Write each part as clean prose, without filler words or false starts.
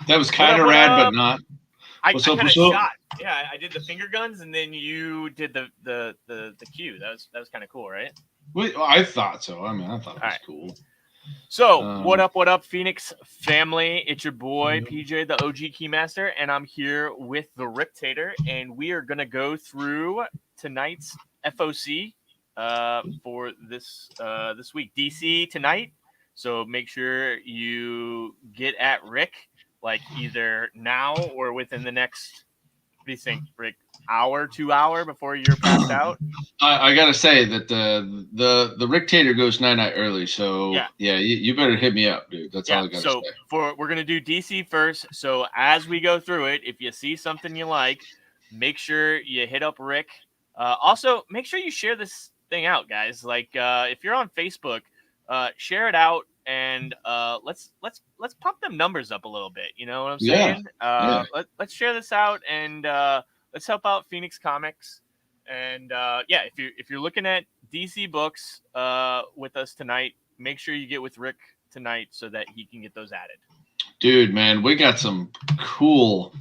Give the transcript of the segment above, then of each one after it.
That was kind of rad, but not. I What's up? kind of What's up? shot. Yeah, I did the finger guns, and then you did the cue. That was kind of cool, right? I thought so. I mean, I thought it All was right. cool. So, what up, Phoenix family? It's your boy, Yeah. PJ, the OG Keymaster, and I'm here with the Riptator, and we are going to go through tonight's FOC for this week. DC tonight, so make sure you get at Rick, like either now or within the next, what do you think, Rick? Hour, 2 hour before you're passed out? I gotta say that the Rictator goes night early, so Yeah. yeah, you better hit me up, dude. That's all I gotta So say. we're gonna do DC first. So as we go through it, if you see something you like, make sure you hit up Rick. Also, make sure you share this thing out, guys. Like if you're on Facebook, share it out and let's pump them numbers up a little bit. You know what I'm Yeah, saying? yeah. Let's share this out and let's help out Phoenix Comics. And yeah, if you're looking at DC books with us tonight, make sure you get with Rick tonight so that he can get those added. Dude, man, we got some cool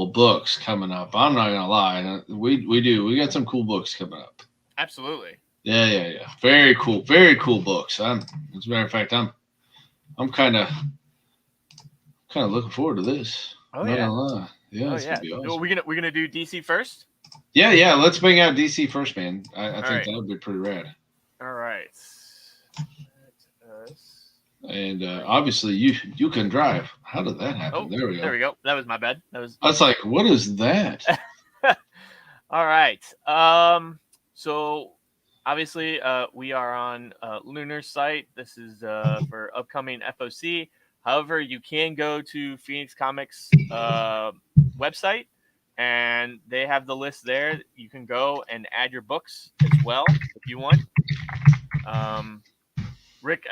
books coming up. I'm not gonna lie, we do. We got some cool books coming up. Absolutely. Yeah. Very cool books. As a matter of fact, I'm kind of looking forward to this. Oh Not yeah. gonna lie. Yeah, Oh it's yeah. gonna be Well, awesome. we're gonna do DC first. Yeah. Let's bring out DC first, man. I All think right. that would be pretty rad. All right. Let us. And obviously, you can drive. How did that happen? Oh, There we there go. we go. That was my bad. That was. I was like, what is that? All right. So obviously, we are on Lunar site. This is for upcoming FOC. However, you can go to Phoenix Comics website, and they have the list there. You can go and add your books as well if you want. Rick,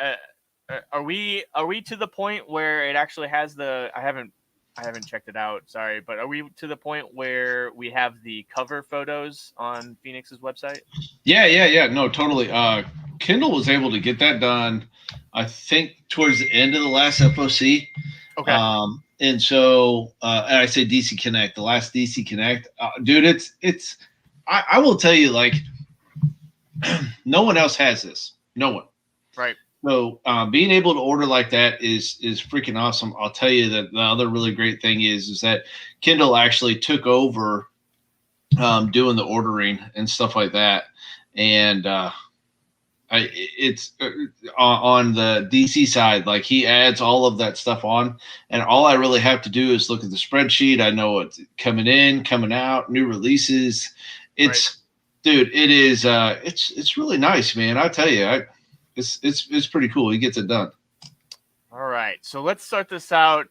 are we to the point where it actually has the? I haven't checked it out. Sorry, but are we to the point where we have the cover photos on Phoenix's website? Yeah. No, totally. Kindle was able to get that done. I think towards the end of the last FOC. Okay. And so, and I say DC Connect, the last DC Connect, dude. It's. I will tell you, like, no one else has this. No one. Right. So being able to order like that is freaking awesome. I'll tell you that the other really great thing is that Kindle actually took over doing the ordering and stuff like that, and it's on the DC side. Like he adds all of that stuff on, and all I really have to do is look at the spreadsheet. I know what's coming in, coming out, new releases. It's dude, it is. It's really nice, man. I tell you, it's pretty cool. He gets it done. All right. So let's start this out.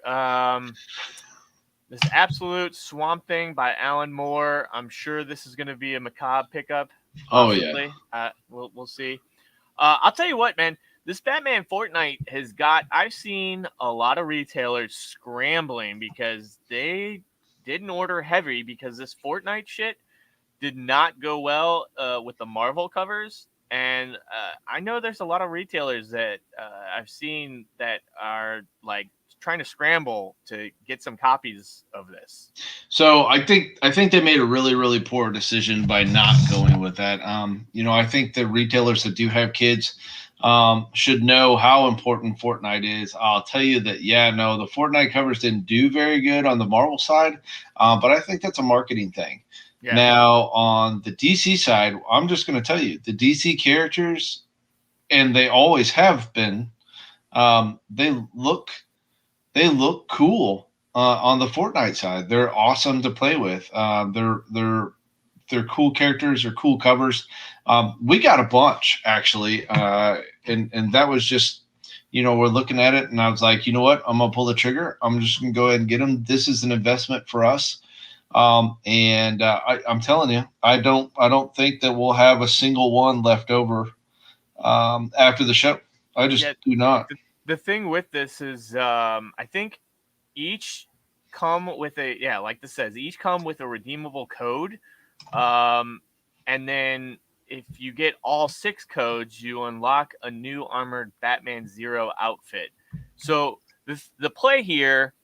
This Absolute Swamp Thing by Alan Moore. I'm sure this is going to be a macabre pickup. Possibly. Oh yeah. We'll see. I'll tell you what, man. This Batman Fortnite has got. I've seen a lot of retailers scrambling because they didn't order heavy because this Fortnite shit did not go well with the Marvel covers. And I know there's a lot of retailers that I've seen that are like trying to scramble to get some copies of this. So I think they made a really poor decision by not going with that. I think the retailers that do have kids should know how important Fortnite is. I'll tell you that the Fortnite covers didn't do very good on the Marvel side, but I think that's a marketing thing. Yeah. Now on the DC side, I'm just going to tell you the DC characters, and they always have been. They look cool on the Fortnite side. They're awesome to play with. They're cool characters. They're cool covers. We got a bunch actually, and that was just we're looking at it, and I was like, you know what, I'm gonna pull the trigger. I'm just gonna go ahead and get them. This is an investment for us. And I'm telling you, I don't think that we'll have a single one left over after the show. I just do not. The thing with this is, I think each come with like this says, each come with a redeemable code. And then if you get all 6 codes, you unlock a new armored Batman Zero outfit. So the play here,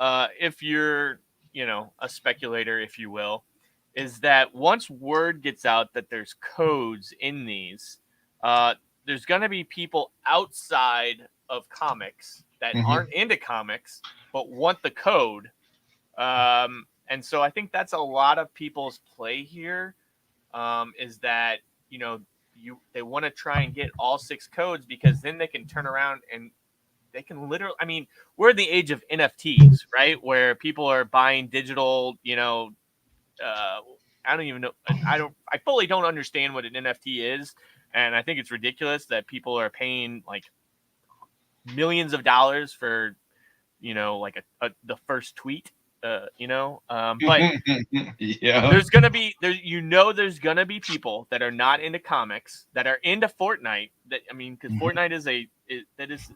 if you're a speculator, if you will, is that once word gets out that there's codes in these, there's going to be people outside of comics that Mhm. aren't into comics but want the code. And so I think that's a lot of people's play here, is that they want to try and get all 6 codes, because then they can turn around and they can literally, I mean, we're in the age of NFTs, right? Where people are buying digital, I don't even know. I fully don't understand what an NFT is. And I think it's ridiculous that people are paying like millions of dollars for, like the first tweet, but Yeah. there's gonna be there's gonna be people that are not into comics that are into Fortnite. Because Mhm. Fortnite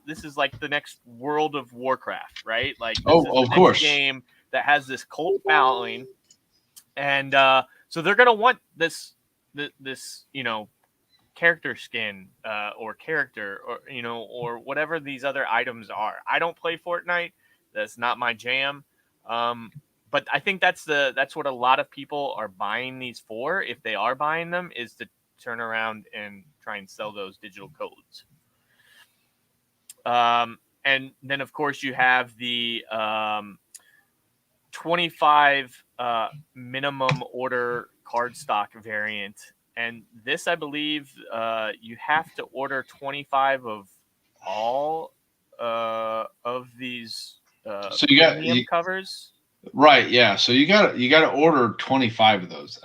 this is like the next World of Warcraft, right? Like this is Oh, the of next course. game that has this cult following, and so they're gonna want this character skin, or character, or or whatever these other items are. I don't play Fortnite. That's not my jam. Um, but I think that's what a lot of people are buying these for. If they are buying them, is to turn around and try and sell those digital codes. And then of course you have the 25 minimum order cardstock variant. And this, I believe, you have to order 25 of all of these So premium covers. right, yeah. So you got to order 25 of those.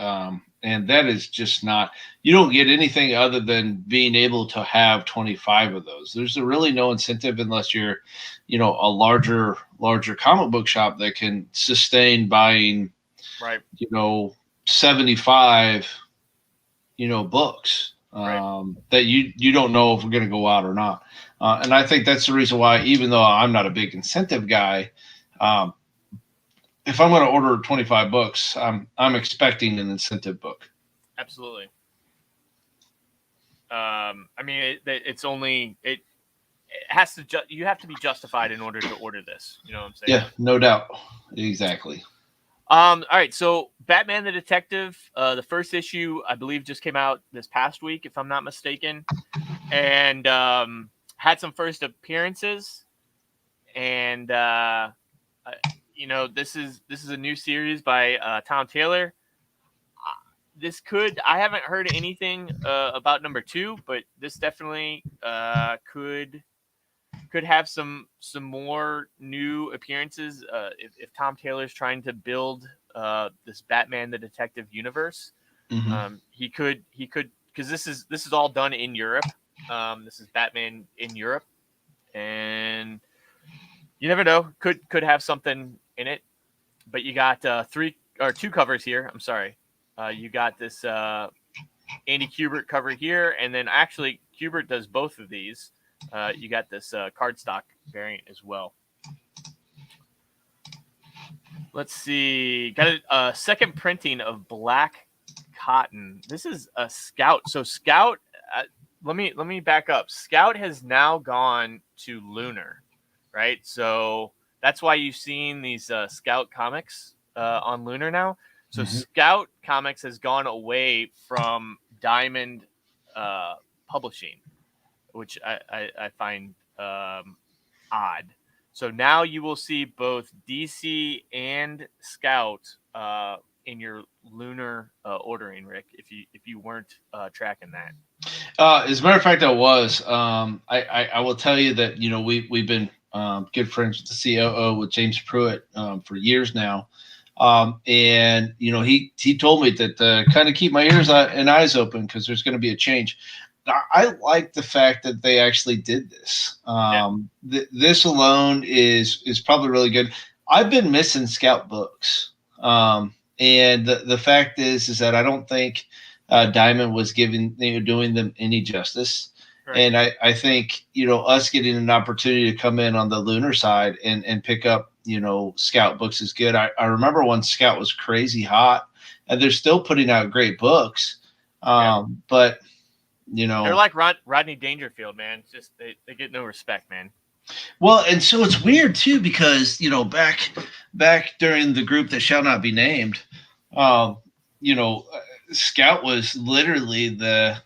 And that is just not, you don't get anything other than being able to have 25 of those. There's really no incentive unless you're, a larger comic book shop that can sustain buying, Right, 75, books, right. that you don't know if we're going to go out or not. And I think that's the reason why, even though I'm not a big incentive guy, um, if I'm going to order 25 books, I'm expecting an incentive book. Absolutely. I mean, it's only it has to you have to be justified in order to order this. You know what I'm saying? Yeah, no doubt. Exactly. All right, so Batman the Detective, the first issue, I believe, just came out this past week, if I'm not mistaken, and had some first appearances. And this is a new series by Tom Taylor. I haven't heard anything about number 2, but this definitely could have some more new appearances, if Tom Taylor's trying to build this Batman the Detective universe. Hmm. He could, because this is all done in Europe. This is Batman in Europe, and you never know, could have something in it. But you got 2 covers here. I'm sorry. You got this Andy Kubert cover here, and then actually Kubert does both of these. You got this cardstock variant as well. Let's see. Got a second printing of Black Cotton. This is a Scout. So Scout. Let me back up. Scout has now gone to Lunar, right? So that's why you've seen these Scout comics on Lunar now. So Hmm. Scout Comics has gone away from Diamond Publishing, which I find odd. So now you will see both DC and Scout in your Lunar ordering, Rick. If you weren't tracking that. As a matter of fact, I was. I will tell you that we've been good friends with the COO, with James Pruitt, for years now. And he told me that kind of keep my ears and eyes open, because there's going to be a change. I like the fact that they actually did this. Yeah. This alone is probably really good. I've been missing Scout books, and the fact is that I don't think Diamond was doing them any justice. Right. And I think us getting an opportunity to come in on the Lunar side and pick up Scout books is good. I remember when Scout was crazy hot, and they're still putting out great books. Yeah. But They're like Rodney Dangerfield, man. It's just they get no respect, man. Well, and so it's weird too because back during the group that shall not be named, um, you know, Scout was literally the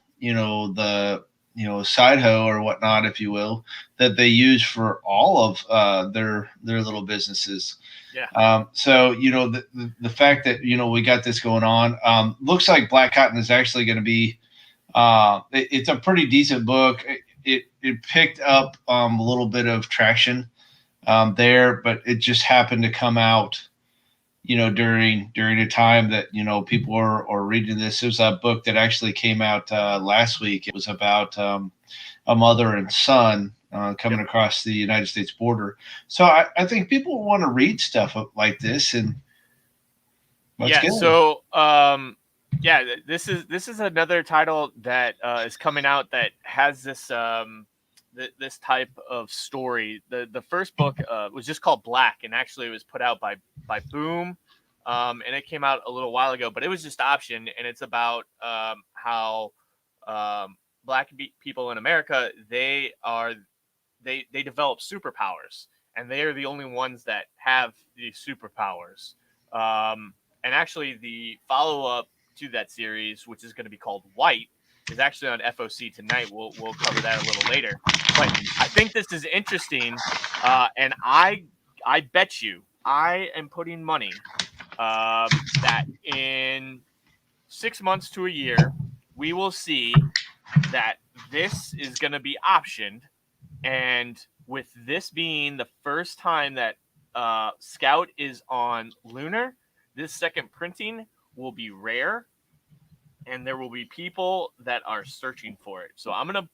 side hoe or whatnot, if you will, that they use for all of their little businesses. Yeah. So the fact that we got this going on, looks like Black Cotton is actually going to be it's a pretty decent book. It picked up a little bit of traction there, but it just happened to come out, during a time that people are reading this. It was a book that actually came out last week. It was about a mother and son coming across the United States border. So I think people want to read stuff like this, and let's Yeah. get it. So this is another title that is coming out that has this this type of story. The first book was just called Black, and actually it was put out by Boom, and it came out a little while ago. But it was just optioned, and it's about how Black people in America they develop superpowers, and they are the only ones that have these superpowers. And actually, the follow up to that series, which is going to be called White, is actually on FOC tonight. We'll cover that a little later. But I think this is interesting, and I bet you I am putting money that in 6 months to a year we will see that this is going to be optioned, and with this being the first time that Scout is on Lunar, this second printing will be rare, and there will be people that are searching for it. So I'm gonna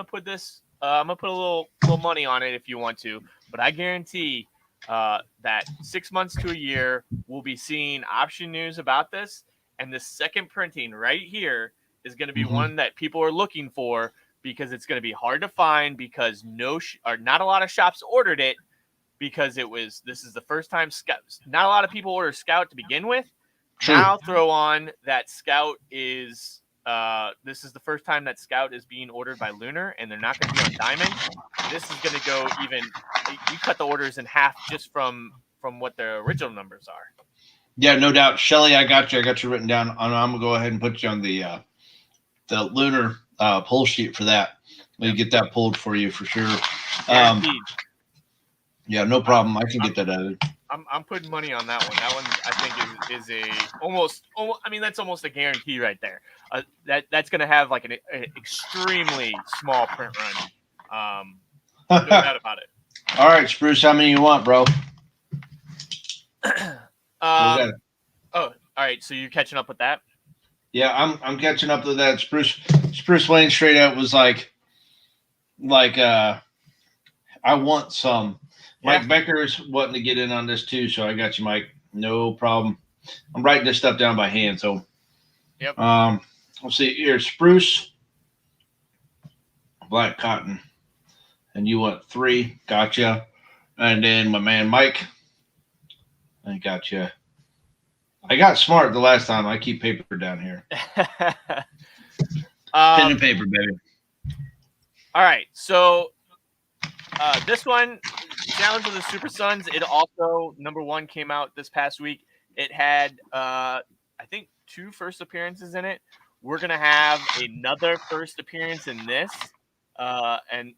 put this. I'm gonna put a little money on it if you want to, but I guarantee that 6 months to a year we'll be seeing option news about this, and the second printing right here is going to be one that people are looking for because it's going to be hard to find because not a lot of shops ordered it because this is the first time Scout. Not a lot of people order Scout to begin with. True. Now throw on that Scout is this is the first time that Scout is being ordered by Lunar, and they're not going to be on Diamond. This is going to go even. You cut the orders in half just from what the original numbers are. Yeah, no doubt, Shelly. I got you written down. I'm gonna go ahead and put you on the Lunar pull sheet for that. We'll get that pulled for you for sure. Yeah, no problem. I can get that added. I'm putting money on that one. That one I think is a almost. I mean, that's almost a guarantee right there. That's going to have like an extremely small print run. No doubt about it. All right, Spruce, how many you want, bro? Oh, all right. So you're catching up with that? Yeah, I'm catching up with that. Spruce Wayne straight out was like I want some. Mike Becker's wanting to get in on this too, so I got you, Mike. No problem. I'm writing this stuff down by hand, so. Yep. Let's see here. Spruce, Black Cotton, and you want 3. Gotcha. And then my man Mike, I got you. I got smart the last time. I keep paper down here. Pen and paper, baby. All right, so this one, Challenge of the Super Sons, it also, #1 came out this past week. It had, I think, 2 first appearances in it. We're going to have another first appearance in this. And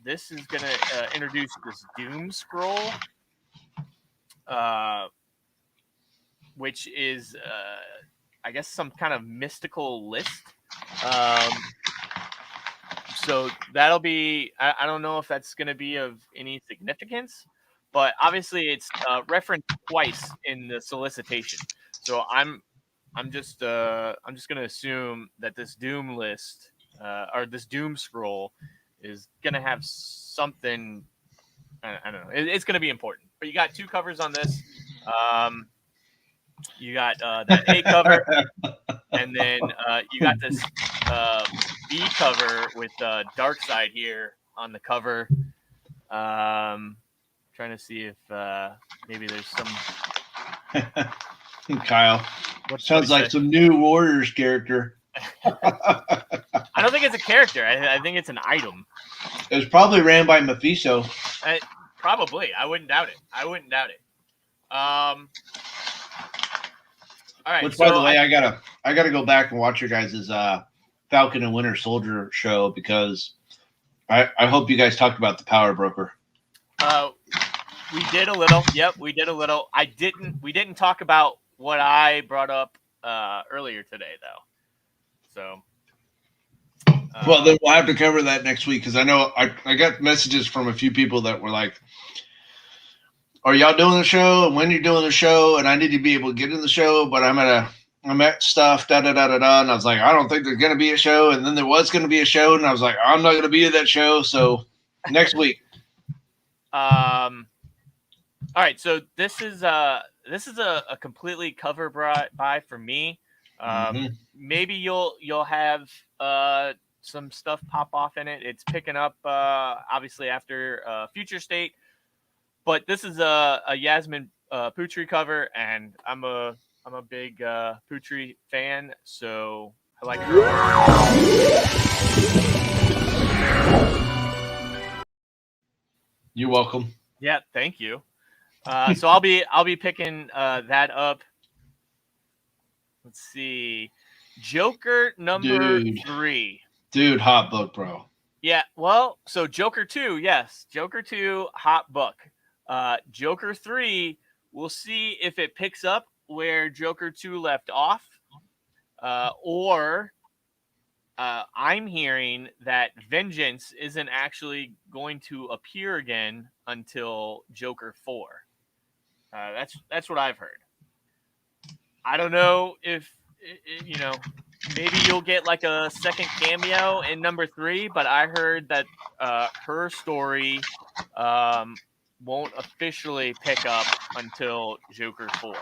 this is going to introduce this Doom Scroll, which is, I guess, some kind of mystical list. So that'll be, I don't know if that's going to be of any significance, but obviously it's referenced twice in the solicitation. So I'm just going to assume that this Doom list or this Doom Scroll is going to have something. I don't know. It's going to be important. But you got 2 covers on this. You got that A cover, and then you got this B cover with Dark Side here on the cover. Trying to see if maybe there's some. Kyle, sounds like some new Warriors character. I don't think it's a character. I think it's an item. It was probably ran by Mephisto. Probably. I wouldn't doubt it. All right. Which, so by the way, I gotta go back and watch your guys' Falcon and Winter Soldier show because I hope you guys talked about the Power Broker. We did a little. Yep, we did a little. We didn't talk about what I brought up earlier today, though. So. Well, then we'll have to cover that next week because I know I got messages from a few people that were like, "Are y'all doing the show? And when you're doing the show? And I need to be able to get in the show, but I'm at stuff, da da da da da." And I was like, "I don't think there's gonna be a show." And then there was gonna be a show, and I was like, "I'm not gonna be at that show." So next week. All right. So this is a completely cover by for me. Maybe you'll have some stuff pop off in it. It's picking up obviously after Future State, but this is a Yasmin Putri cover, and I'm a big Putri fan, so I like her art. You're welcome. Yeah, thank you. So I'll be picking that up. Let's see, Joker number 3. Dude, hot book, bro. Yeah, well, so Joker 2, yes, Joker 2, hot book. Joker 3, we'll see if it picks up where Joker 2 left off, or I'm hearing that Vengeance isn't actually going to appear again until Joker 4. That's what I've heard. I don't know if maybe you'll get like a second cameo in number 3, but I heard that her story won't officially pick up until Joker 4.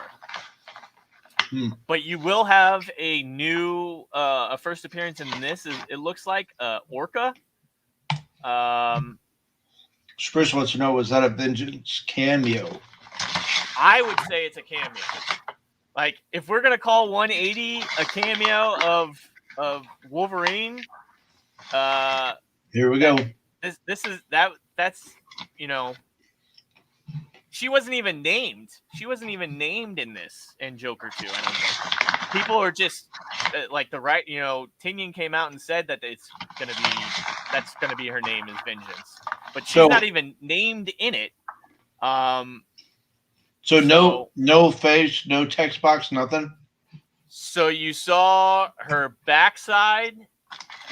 But you will have a new a first appearance in this. It looks like Orca. Spruce wants to know, was that a Vengeance cameo? I would say it's a cameo. Like, if we're gonna call 180 a cameo of Wolverine, here we go. That's she wasn't even named. She wasn't even named in this in Joker 2. I don't think people are just like Tinian came out and said that that's gonna be her name is Vengeance, but she's not even named in it. So no face, no text box, nothing. So you saw her backside.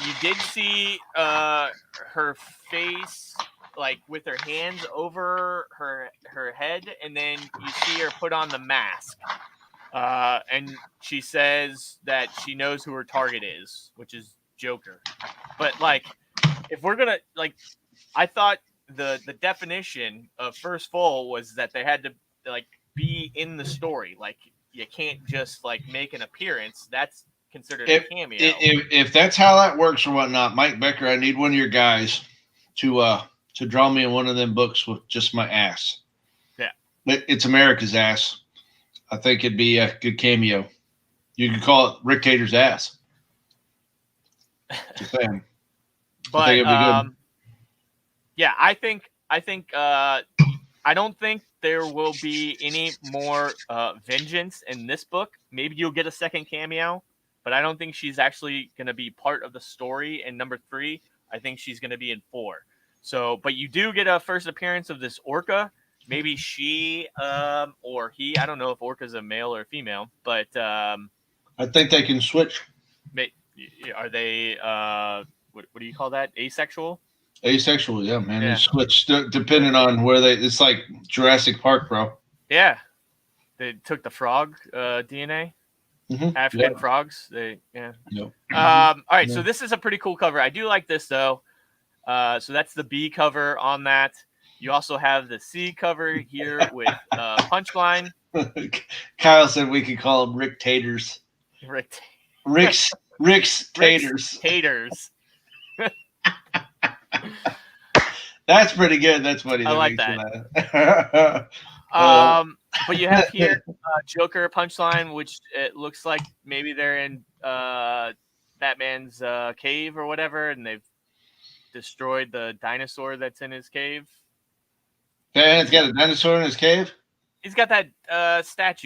You did see her face, like with her hands over her head, and then you see her put on the mask. And she says that she knows who her target is, which is Joker. But like, if we're gonna I thought the definition of first full was that they had to be in the story. Like, you can't just make an appearance. That's considered a cameo. If that's how that works or whatnot, Mike Becker, I need one of your guys to draw me in one of them books with just my ass. Yeah, it's America's ass. I think it'd be a good cameo. You could call it Rick Tater's ass. Just saying. But I think it'd be good. Yeah, I think I don't think there will be any more Vengeance in this book. Maybe you'll get a second cameo, but I don't think she's actually going to be part of the story in number 3. I think she's going to be in 4. So, but you do get a first appearance of this Orca. Maybe she or he. I don't know if Orca's a male or a female, but I think they can switch. Are they? What do you call that? Asexual? Asexual, yeah, man. Yeah. They switch depending on where they. It's like Jurassic Park, bro. Yeah, they took the frog DNA. African frogs. Yep. All right, so this is a pretty cool cover. I do like this though. So that's the B cover on that. You also have the C cover here with Punchline. Kyle said we could call them Rick Taters. Rick's Taters. Taters. That's pretty good. That's funny. I like that. But you have here Joker Punchline, which it looks like maybe they're in Batman's cave or whatever, and they've destroyed the dinosaur that's in his cave. Batman's got a dinosaur in his cave? He's got that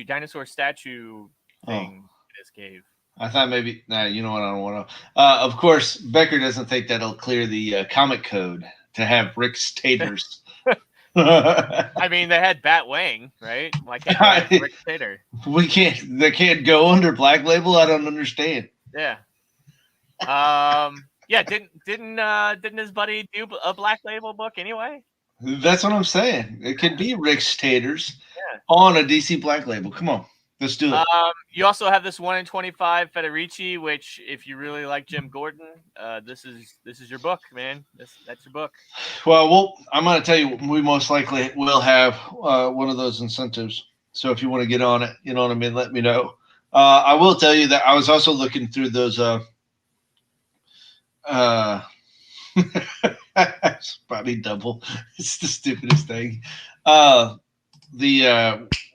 dinosaur statue thing in his cave. I thought maybe, you know what? I don't want to. Of course, Becker doesn't think that'll clear the comic code to have Rick's taters. I mean, they had Batwing, right? Why can't they have Rick Tater? They can't go under Black Label. I don't understand. Yeah. Yeah. Didn't his buddy do a Black Label book anyway? That's what I'm saying. It could be Rick's taters on a DC Black Label. Come on, let's do it. You also have this 1 in 25 Federici, which, if you really like Jim Gordon, this is your book, man. That's your book. Well, I'm going to tell you, we most likely will have one of those incentives. So if you want to get on it, you know what I mean, let me know. I will tell you that I was also looking through those. It's probably double. It's the stupidest thing. What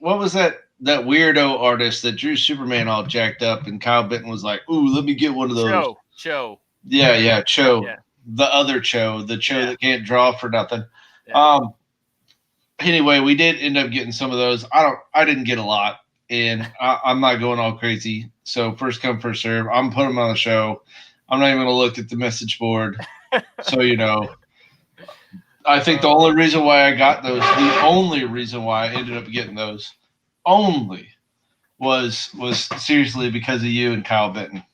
was that weirdo artist that drew Superman all jacked up, and Kyle Benton was like, "Ooh, let me get one of those." Cho. Yeah, Cho. Yeah. The other Cho, the Cho that can't draw for nothing. Yeah. Anyway, we did end up getting some of those. I didn't get a lot, and I'm not going all crazy. So first come, first serve. I'm putting them on the show. I'm not even going to look at the message board. So, you know, I think the only reason why I got those, the only reason why I ended up getting those only was seriously because of you and Kyle Benton.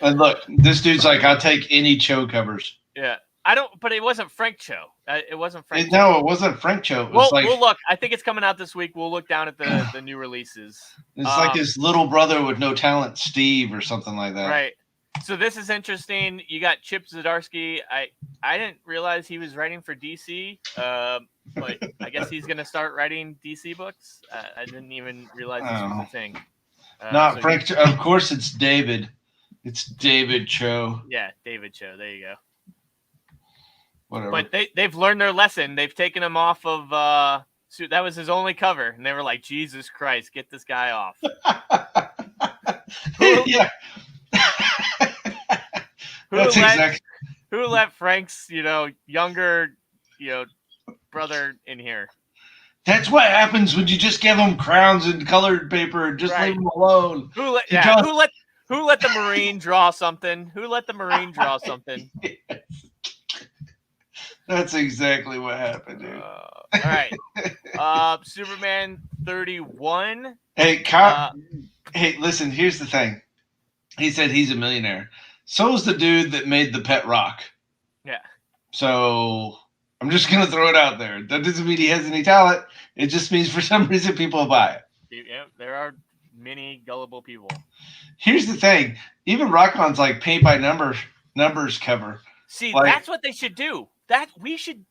And look, this dude's like, I'll take any Cho covers. Yeah. But it wasn't Frank Cho. It wasn't Frank. No, it wasn't Frank Cho. It was we'll look. I think it's coming out this week. We'll look down at the new releases. It's like his little brother with no talent, Steve, or something like that. Right. So this is interesting. You got Chip Zdarsky. I didn't realize he was writing for DC, but I guess he's going to start writing DC books. I didn't even realize this was a thing. Not Frank Cho. Of course, it's David. It's David Cho. Yeah, David Cho. There you go. Whatever. But they've learned their lesson. They've taken him off of that was his only cover, and they were like, Jesus Christ, get this guy off. Yeah. Who let Frank's, younger, brother in here? That's what happens when you just give them crowns and colored paper and just leave them alone. Who let the Marine draw something? Who let the Marine draw something? Yes. That's exactly what happened, dude. All right. Superman 31. Hey, hey, listen, here's the thing. He said he's a millionaire. So is the dude that made the pet rock. Yeah. So I'm just going to throw it out there. That doesn't mean he has any talent. It just means for some reason people buy it. Yeah, there are many gullible people. Here's the thing. Even Rockon's like paint by numbers cover. See, that's what they should do. That we should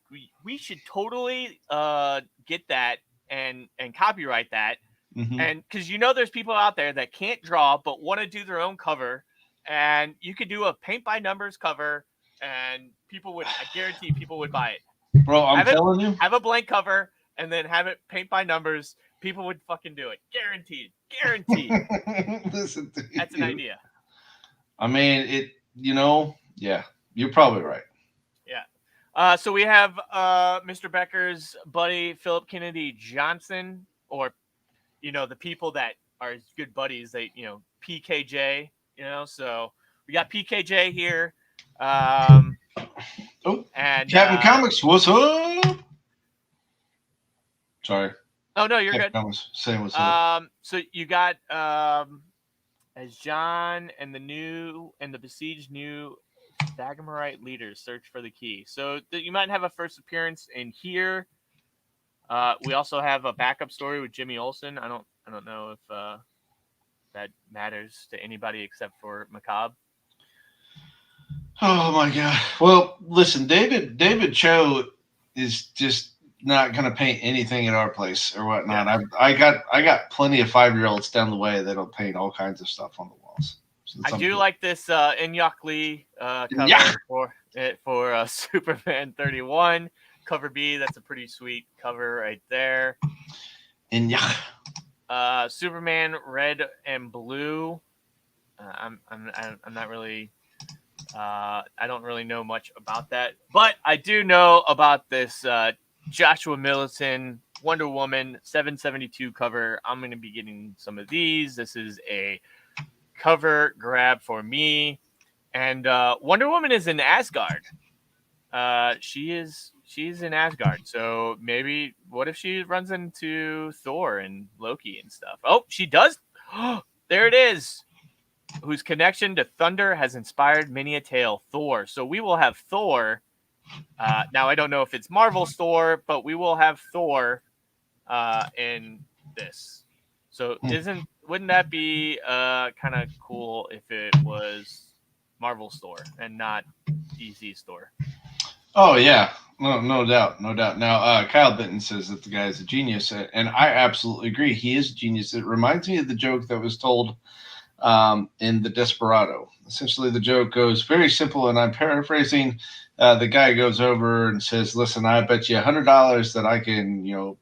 totally get that and copyright that. Mm-hmm. And because there's people out there that can't draw but want to do their own cover, and you could do a paint by numbers cover, and I guarantee people would buy it. Bro, I'm telling you, have a blank cover and then have it paint by numbers. People would fucking do it, guaranteed. Listen to that's an idea. I mean, yeah, you're probably right. Yeah. So we have Mr. Becker's buddy Philip Kennedy Johnson, or the people that are his good buddies. They PKJ. So we got PKJ here. And Captain Comix, what's up? Sorry. Oh no, you're Captain good. Comix saying what's up. So you got as John and the besieged new Dagmarite leaders search for the key. So you might have a first appearance in here. We also have a backup story with Jimmy Olsen. I don't know if that matters to anybody except for Macabre. Oh my God. Well, listen, David Cho is just not going to paint anything at our place or whatnot. Yeah. I got plenty of 5-year-olds down the way that'll paint all kinds of stuff on the walls. So I do like this Inyok Lee cover for Superman 31 cover B. That's a pretty sweet cover right there. Inyok. Superman red and blue. I'm not really I don't really know much about that, but I do know about this Joshua Militant Wonder Woman 772 cover. I'm going to be getting some of these. This is a cover grab for me. And Wonder Woman is in Asgard. She's in Asgard. So maybe what if she runs into Thor and Loki and stuff? Oh, she does. There it is. Whose connection to thunder has inspired many a tale. Thor. So we will have Thor. Now I don't know if it's Marvel's Thor, but we will have Thor in this. So wouldn't that be kind of cool if it was Marvel's Thor and not DC's Thor? Oh yeah, no doubt, no doubt. Now, Kyle Benton says that the guy is a genius, and I absolutely agree. He is a genius. It reminds me of the joke that was told in The Desperado. Essentially, the joke goes very simple, and I'm paraphrasing. The guy goes over and says, "Listen, I bet you $100 that I can,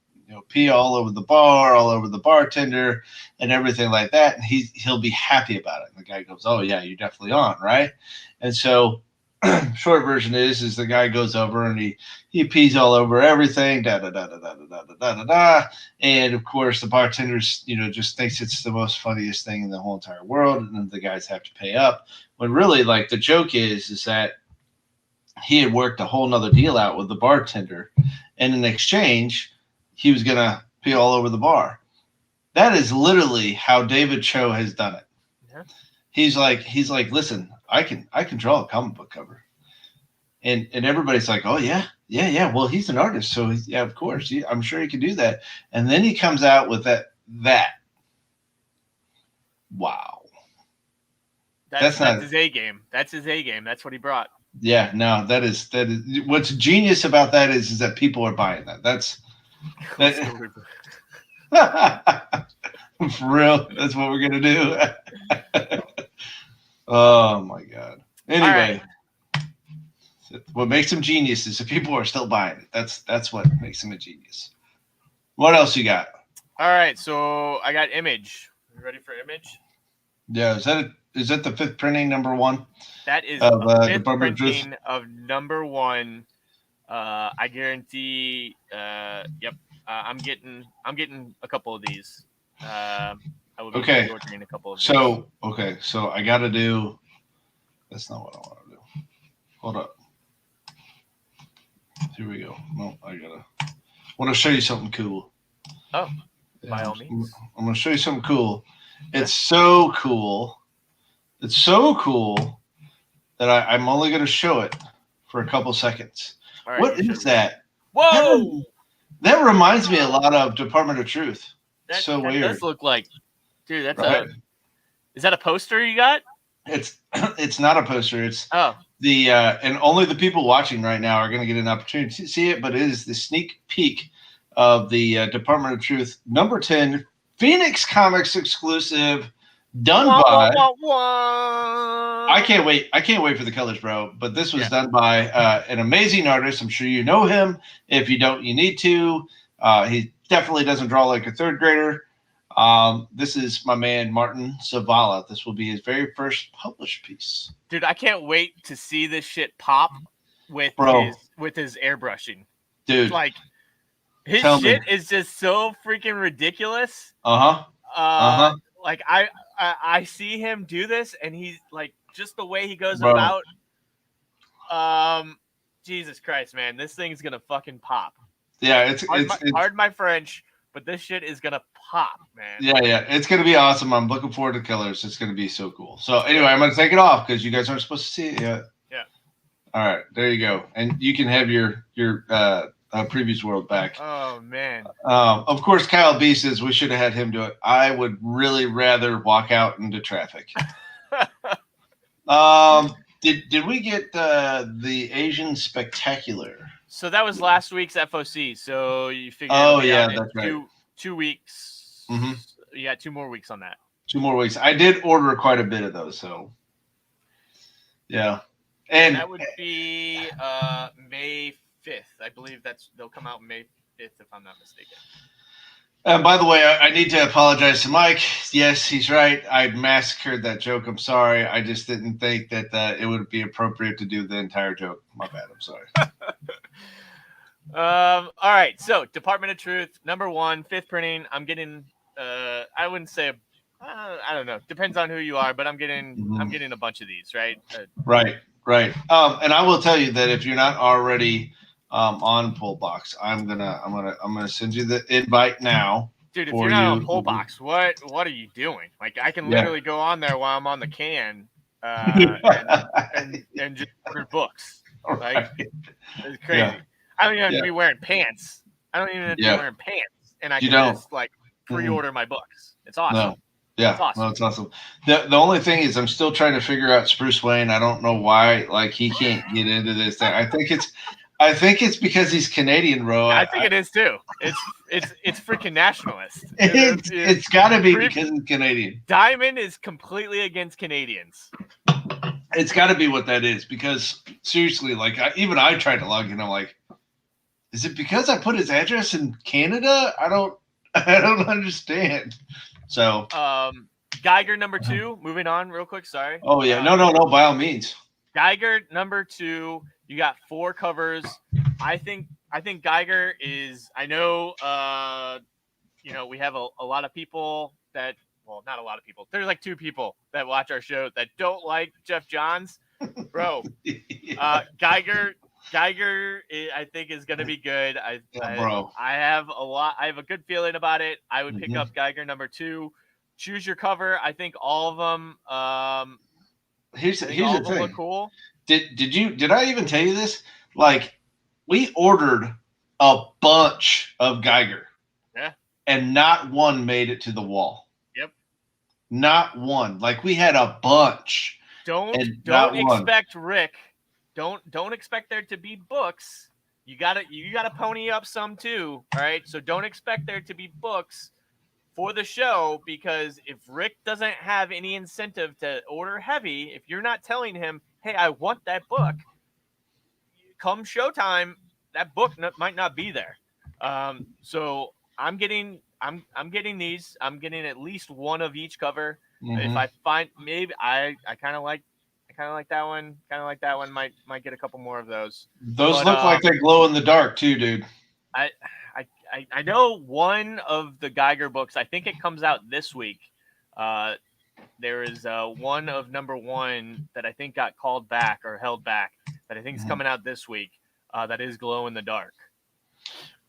pee all over the bar, all over the bartender, and everything like that." And he'll be happy about it. And the guy goes, "Oh yeah, you're definitely on, right?" And so, short version is the guy goes over and he pees all over everything, da da da da da da da da da da, and of course the bartenders just thinks it's the most funniest thing in the whole entire world, and then the guys have to pay up. When really, like, the joke is that he had worked a whole nother deal out with the bartender, and in exchange he was gonna pee all over the bar. That is literally how David Cho has done it. Yeah. He's like, listen, I can draw a comic book cover, and everybody's like, oh yeah. Well, he's an artist, so yeah, of course, I'm sure he can do that. And then he comes out with that. Wow, That's his A game. That's his A game. That's what he brought. Yeah, no, that is what's genius about that is that people are buying that. That's that. For real, that's what we're gonna do. Oh my god. Anyway, what makes him genius is if people are still buying it. That's what makes him a genius. What else you got? All right, so I got Image. You ready for Image? Yeah, is that the fifth printing, number one? That is of fifth Department printing of number one. I guarantee. Yep. I'm getting a couple of these. I will be ordering a couple of these. So I got to do. That's not what I want to do. Hold up. Here we go. No, I want to show you something cool. Oh, by all means. I'm going to show you something cool. It's so cool. It's so cool that I'm only going to show it for a couple seconds. Right, what is that? Whoa! That reminds me a lot of Department of Truth. That weird. Does look like, dude. That's right. Is that a poster you got? It's not a poster. It's the and only the people watching right now are going to get an opportunity to see it. But it is the sneak peek of the Department of Truth number 10 Phoenix Comics exclusive. Done by. I can't wait. I can't wait for the colors, bro. But this was done by an amazing artist. I'm sure you know him. If you don't, you need to. He definitely doesn't draw like a third grader. This is my man Martin Zavala. This will be his very first published piece. Dude, I can't wait to see this shit pop with his airbrushing. Dude, like his shit is just so freaking ridiculous. Like I see him do this, and he's like, just the way he goes about. Jesus Christ, man, this thing's gonna fucking pop. Yeah, it's pardon my French, but this shit is gonna pop, man. Yeah, it's gonna be awesome. I'm looking forward to colors. It's gonna be so cool. So anyway, I'm gonna take it off because you guys aren't supposed to see it yet. Yeah. All right, there you go, and you can have your previous world back. Oh man. Of course, Kyle B says we should have had him do it. I would really rather walk out into traffic. Did we get the Asian Spectacular? So that was last week's FOC. So you figure. Oh yeah, that's right. 2 weeks. Mm-hmm. You got 2 more weeks on that. 2 more weeks. I did order quite a bit of those, so yeah. And that would be May 5th. I believe they'll come out May 5th, if I'm not mistaken. And by the way, I need to apologize to Mike. Yes, he's right. I massacred that joke. I'm sorry. I just didn't think that it would be appropriate to do the entire joke. My bad. I'm sorry. All right. So, Department of Truth, number 1, 5th printing. I'm getting. I wouldn't say. I don't know. Depends on who you are, but I'm getting. Mhm. I'm getting a bunch of these, right? Right. And I will tell you that if you're not already on Pullbox, I'm gonna send you the invite now. Dude, if For you're not on you. Pullbox, what are you doing? Like, I can Yeah. literally go on there while I'm on the can, and just order books. Like, Right. it's crazy. Yeah. I don't even have Yeah. to be wearing pants. I don't even have to be Yeah. wearing pants, and I You can don't. just like pre-order my books. It's awesome. No. Yeah. It's awesome. No, it's awesome. The only thing is I'm still trying to figure out Spruce Wayne. I don't know why like he can't get into this thing. I think it's because he's Canadian, bro. I think it is too. It's freaking nationalist. It's got to be because he's Canadian. Diamond is completely against Canadians. It's got to be what that is because seriously, like even I tried to log in. I'm like, is it because I put his address in Canada? I don't understand. So, Geiger number 2. Moving on, real quick. Sorry. Oh yeah, no. By all means. Geiger number 2. You got 4 covers. I think Geiger is. I know. We have a lot of people that. Well, not a lot of people. There's like 2 people that watch our show that don't like Jeff Johns, bro. Geiger, I think is going to be good. I have a good feeling about it. I would pick up Geiger number 2. Choose your cover. I think all of them. Here's the thing. Look cool. Did I even tell you this? Like, we ordered a bunch of Geiger. Yeah. And not one made it to the wall. Yep. Not one. Like, we had a bunch. Don't expect Rick. Don't expect there to be books. You gotta pony up some too. All right. So don't expect there to be books for the show, because if Rick doesn't have any incentive to order heavy, if you're not telling him, hey, I want that book, come showtime, that book might not be there. So I'm getting these. I'm getting at least one of each cover. If I find, maybe I kind of like that one. Kind of like that one. Might get a couple more of those. Those look like they glow in the dark too, dude. I know one of the Geiger books. I think it comes out this week. There is one of number 1 that I think got called back or held back that I think is coming out this week. That is glow in the dark.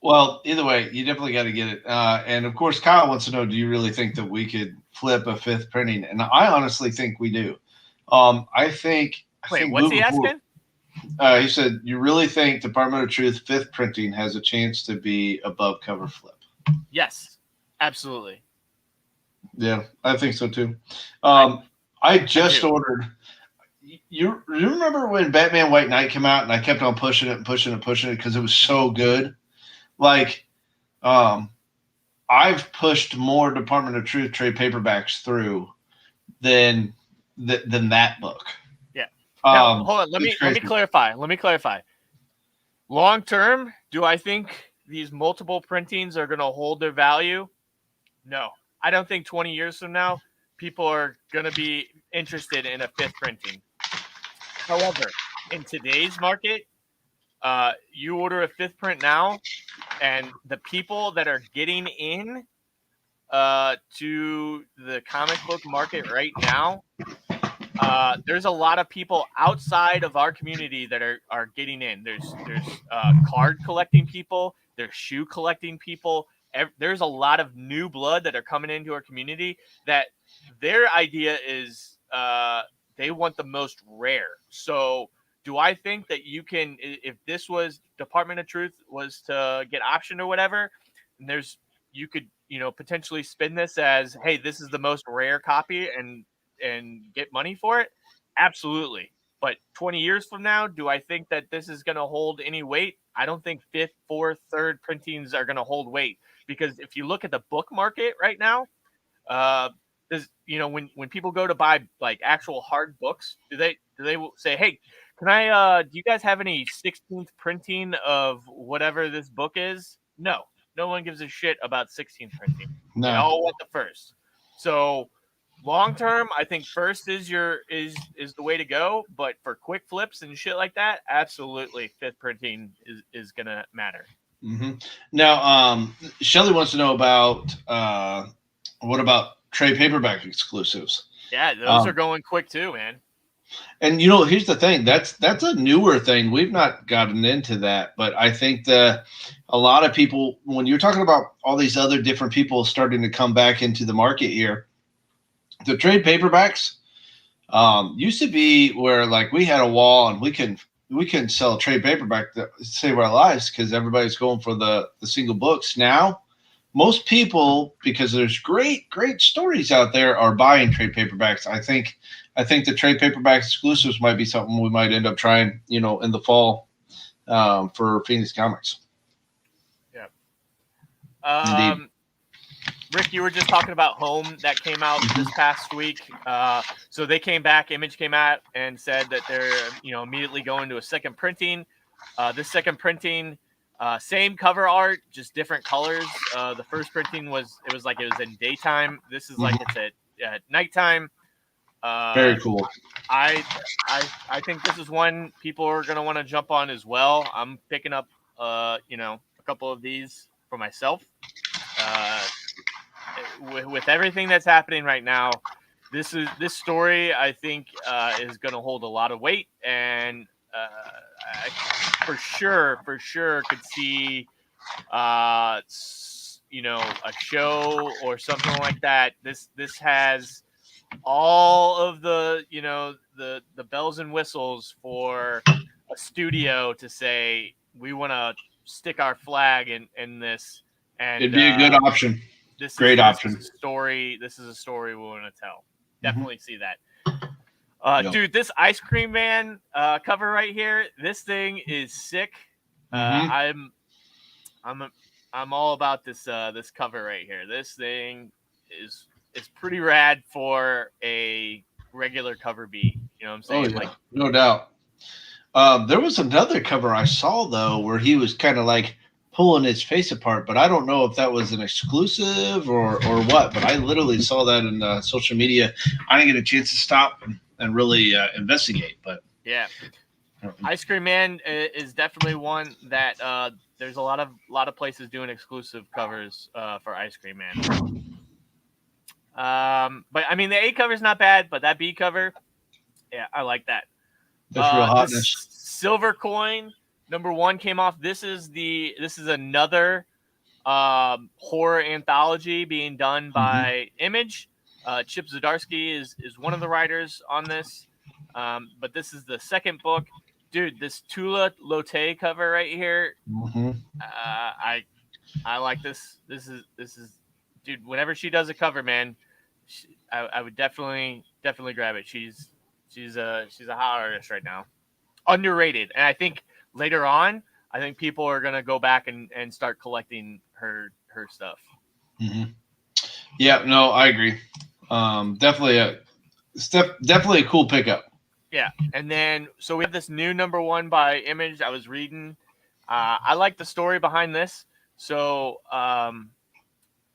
Well, either way, you definitely got to get it. And of course, Kyle wants to know: do you really think that we could flip a 5th printing? And I honestly think we do. I think. Wait, what's he asking? He said, "You really think Department of Truth 5th printing has a chance to be above cover flip?" Yes, absolutely. Yeah, I think so too. I just ordered. You remember when Batman White Knight came out, and I kept on pushing it because it was so good. Like, I've pushed more Department of Truth trade paperbacks through than that book. Now, hold on. Let me clarify. Long term, do I think these multiple printings are going to hold their value? No. I don't think 20 years from now, people are going to be interested in a 5th printing. However, in today's market, you order a 5th print now, and the people that are getting in to the comic book market right now, there's a lot of people outside of our community that are getting in. There's card collecting people. There's shoe collecting people. There's a lot of new blood that are coming into our community that their idea is they want the most rare. So do I think that you can, if this was Department of Truth was to get optioned or whatever, and you could potentially spin this as, hey, this is the most rare copy and get money for it? Absolutely. But 20 years from now, do I think that this is going to hold any weight? I don't think 5th, 4th, 3rd printings are going to hold weight, because if you look at the book market right now, when people go to buy like actual hard books, do they say, hey, can I do you guys have any 16th printing of whatever this book is? No, no one gives a shit about 16 printing. No. They all want the first. So long term, I think first is the way to go. But for quick flips and shit like that, absolutely, fifth printing is gonna matter. Mm-hmm. Now, Shelly wants to know about what about trade paperback exclusives? Yeah, those are going quick too, man. And you know, here's the thing. That's a newer thing. We've not gotten into that, but I think that a lot of people, when you're talking about all these other different people starting to come back into the market here, the trade paperbacks used to be where like we had a wall and we can sell a trade paperback to save our lives because everybody's going for the single books. Now, most people, because there's great stories out there, are buying trade paperbacks. I think the trade paperback exclusives might be something we might end up trying, in the fall for Phoenix Comics. Yeah. Rick, you were just talking about Home that came out this past week. So they came back. Image came out and said that they're immediately going to a second printing. This second printing, same cover art, just different colors. The first printing was in daytime. This is like it's at nighttime. Very cool. I think this is one people are going to want to jump on as well. I'm picking up a couple of these for myself. With everything that's happening right now, this story I think is going to hold a lot of weight, and I for sure could see a show or something like that. This has all of the the bells and whistles for a studio to say we want to stick our flag in this, and it'd be a good option. Great option. This is a story we want to tell. Definitely see that. Dude, this Ice Cream Man cover right here, this thing is sick. I'm all about this this cover right here. This thing is pretty rad for a regular cover B. You know what I'm saying? Oh, yeah. No doubt. There was another cover I saw though where he was kind of like pulling his face apart, but I don't know if that was an exclusive or what, but I literally saw that in social media. I didn't get a chance to stop and really investigate, but yeah, Ice Cream Man is definitely one that there's a lot of places doing exclusive covers for Ice Cream Man. But I mean the A cover is not bad, but that B cover, yeah, I like that. That's real hotness. Silver Coin #1 came off. This is another horror anthology being done by Image. Chip Zdarsky is one of the writers on this, but this is the second book. Dude, this Tula Lotte cover right here, I like this. This is dude. Whenever she does a cover, man, I would definitely grab it. She's a hot artist right now, underrated, and I think later on, I think people are gonna go back and start collecting her stuff. Yeah, no, I agree. Definitely a cool pickup. Yeah, and then so we have this new #1 by Image. I was reading. I like the story behind this. So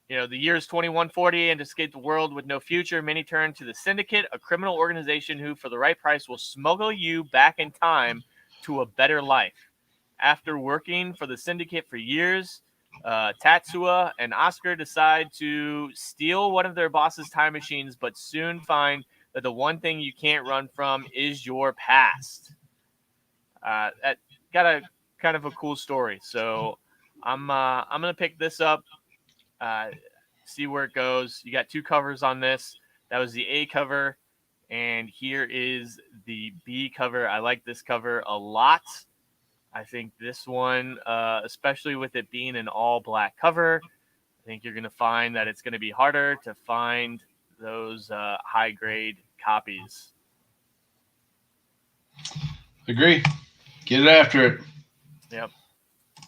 the year is 2140, and to escape the world with no future, many turn to the Syndicate, a criminal organization who, for the right price, will smuggle you back in time to a better life. After working for the Syndicate for years, Tatsuya and Oscar decide to steal one of their boss's time machines, but soon find that the one thing you can't run from is your past. That got a kind of a cool story. So I'm gonna pick this up, see where it goes. You got two covers on this. That was the A cover, and here is the B cover. I like this cover a lot. I think this one, especially with it being an all-black cover, I think you're going to find that it's going to be harder to find those high-grade copies. Agree. Get it after it. Yep.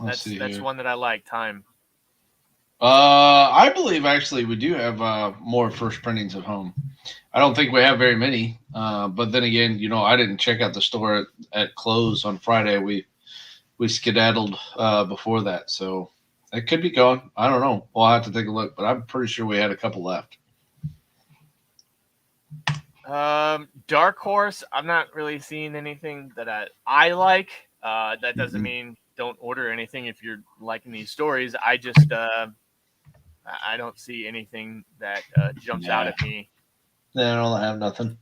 That's one that I like, Time. I believe, actually, we do have more first printings at Home. I don't think we have very many. But then again, I didn't check out the store at close on Friday. We skedaddled before that, so It could be gone. I don't know. We'll have to take a look, but I'm pretty sure we had a couple left. Dark Horse, I'm not really seeing anything that I like. That doesn't mean don't order anything if you're liking these stories. I just I don't see anything that jumps out at me. Yeah, I don't have nothing.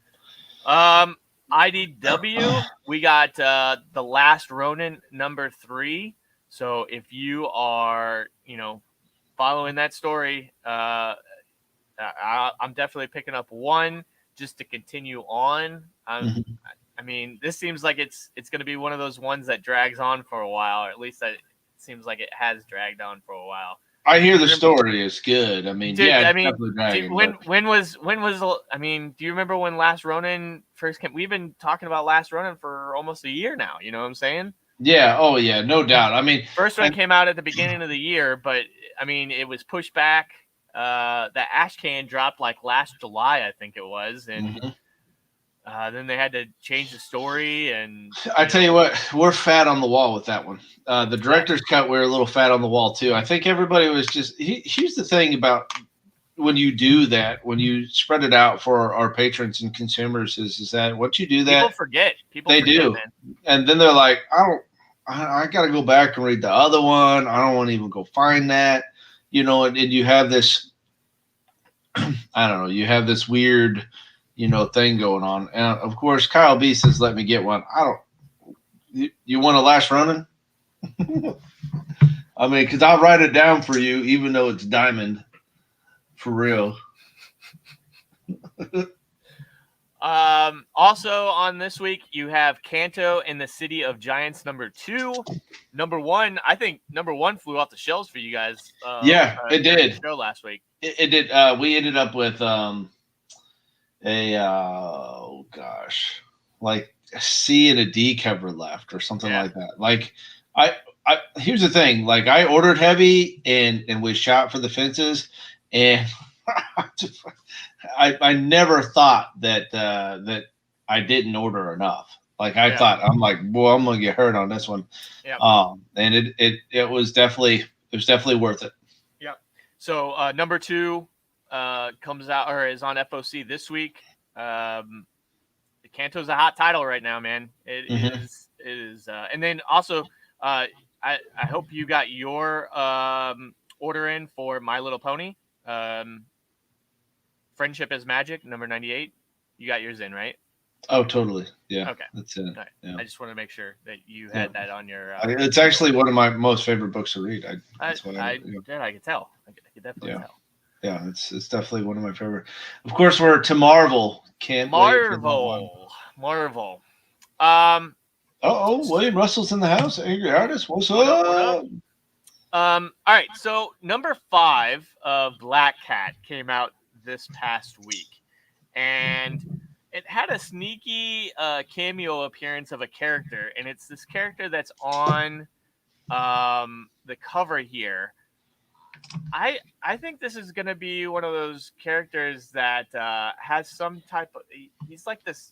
IDW, we got The Last Ronin #3. So if you are, following that story, I'm definitely picking up one just to continue on. I mean, this seems like it's going to be one of those ones that drags on for a while, or at least that it seems like it has dragged on for a while. I hear the story is good. I mean, Dude, yeah, I mean, definitely dragging. when was I mean, do you remember when Last Ronin first came? We've been talking about Last Ronin for almost a year now. You know what I'm saying? Yeah. Oh, yeah. No doubt. I mean, first one came out at the beginning of the year, but I mean, it was pushed back. The Ash Can dropped like last July, I think it was, and then they had to change the story. And I tell you what, we're fat on the wall with that one. The director's cut, we're a little fat on the wall too. I think everybody was just. Here's the thing about when you do that, when you spread it out for our patrons and consumers, is that once you do that, people forget. They do, man. And then they're like, I got to go back and read the other one. I don't want to even go find that, and you have this. I don't know. You have this weird, thing going on, and of course, Kyle B says, "Let me get one." I don't. You want a Last Running? I mean, because I'll write it down for you, even though it's diamond, for real. Also on this week, you have Kanto and the City of Giants #2. #1, I think #1 flew off the shelves for you guys. It did. Show last week. It did. We ended up with like a C and a D cover left or something like that. Like I here's the thing. Like I ordered heavy and we shot for the fences, and I never thought that I didn't order enough. Like I thought, I'm like, boy, I'm gonna get hurt on this one. Yeah. And it was definitely worth it. Yeah. So #2 comes out or is on FOC this week. Kanto's a hot title right now, man. It is. And then also, I hope you got your order in for My Little Pony. Friendship is Magic, #98. You got yours in, right? Oh, totally. Yeah. Okay. That's it. Right. Yeah. I just want to make sure that you had that on your. It's actually one of my most favorite books to read. I could tell. I could definitely tell. Yeah, it's definitely one of my favorite. Of course, we're to Marvel. Can't wait for that one. Marvel. William Russell's in the house. Angry Artist. What's up? What up? All right. So #5 of Black Cat came out this past week, and it had a sneaky cameo appearance of a character, and it's this character that's on the cover here. I think this is going to be one of those characters that has some type of. He's like this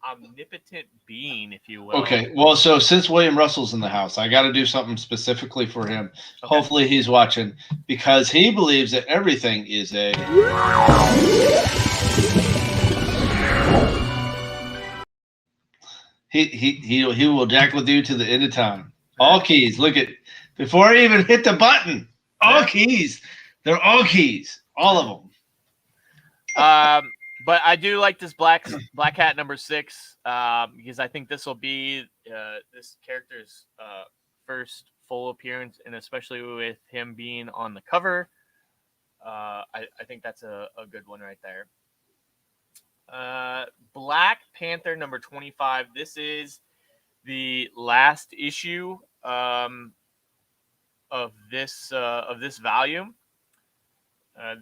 omnipotent being, if you will. Okay, well, so since William Russell's in the house, I got to do something specifically for him. Okay. Hopefully he's watching, because he believes that everything is a. He will jack with you to the end of time. All keys. Look at before I even hit the button. All keys. They're all keys. All of them. But I do like this Black Cat #6 because I think this will be this character's first full appearance, and especially with him being on the cover, I think that's a good one right there. Black Panther #25. This is the last issue of this volume.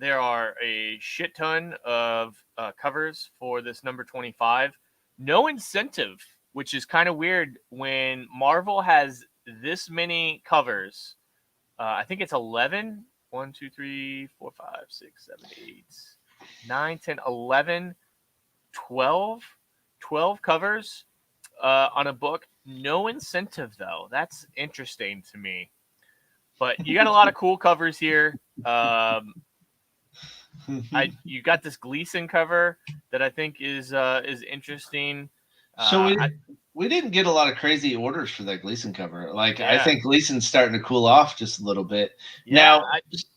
There are a shit ton of covers for this #25. No incentive, which is kind of weird when Marvel has this many covers. I think it's 11. 1, 2, 3, 4, 5, 6, 7, 8, 9, 10, 11, 12 covers on a book. No incentive, though. That's interesting to me. But you got a lot of cool covers here. You got this Gleason cover that I think is interesting. So I, we didn't get a lot of crazy orders for that Gleason cover. Like I Yeah. think Gleason's starting to cool off just a little bit. yeah, Now,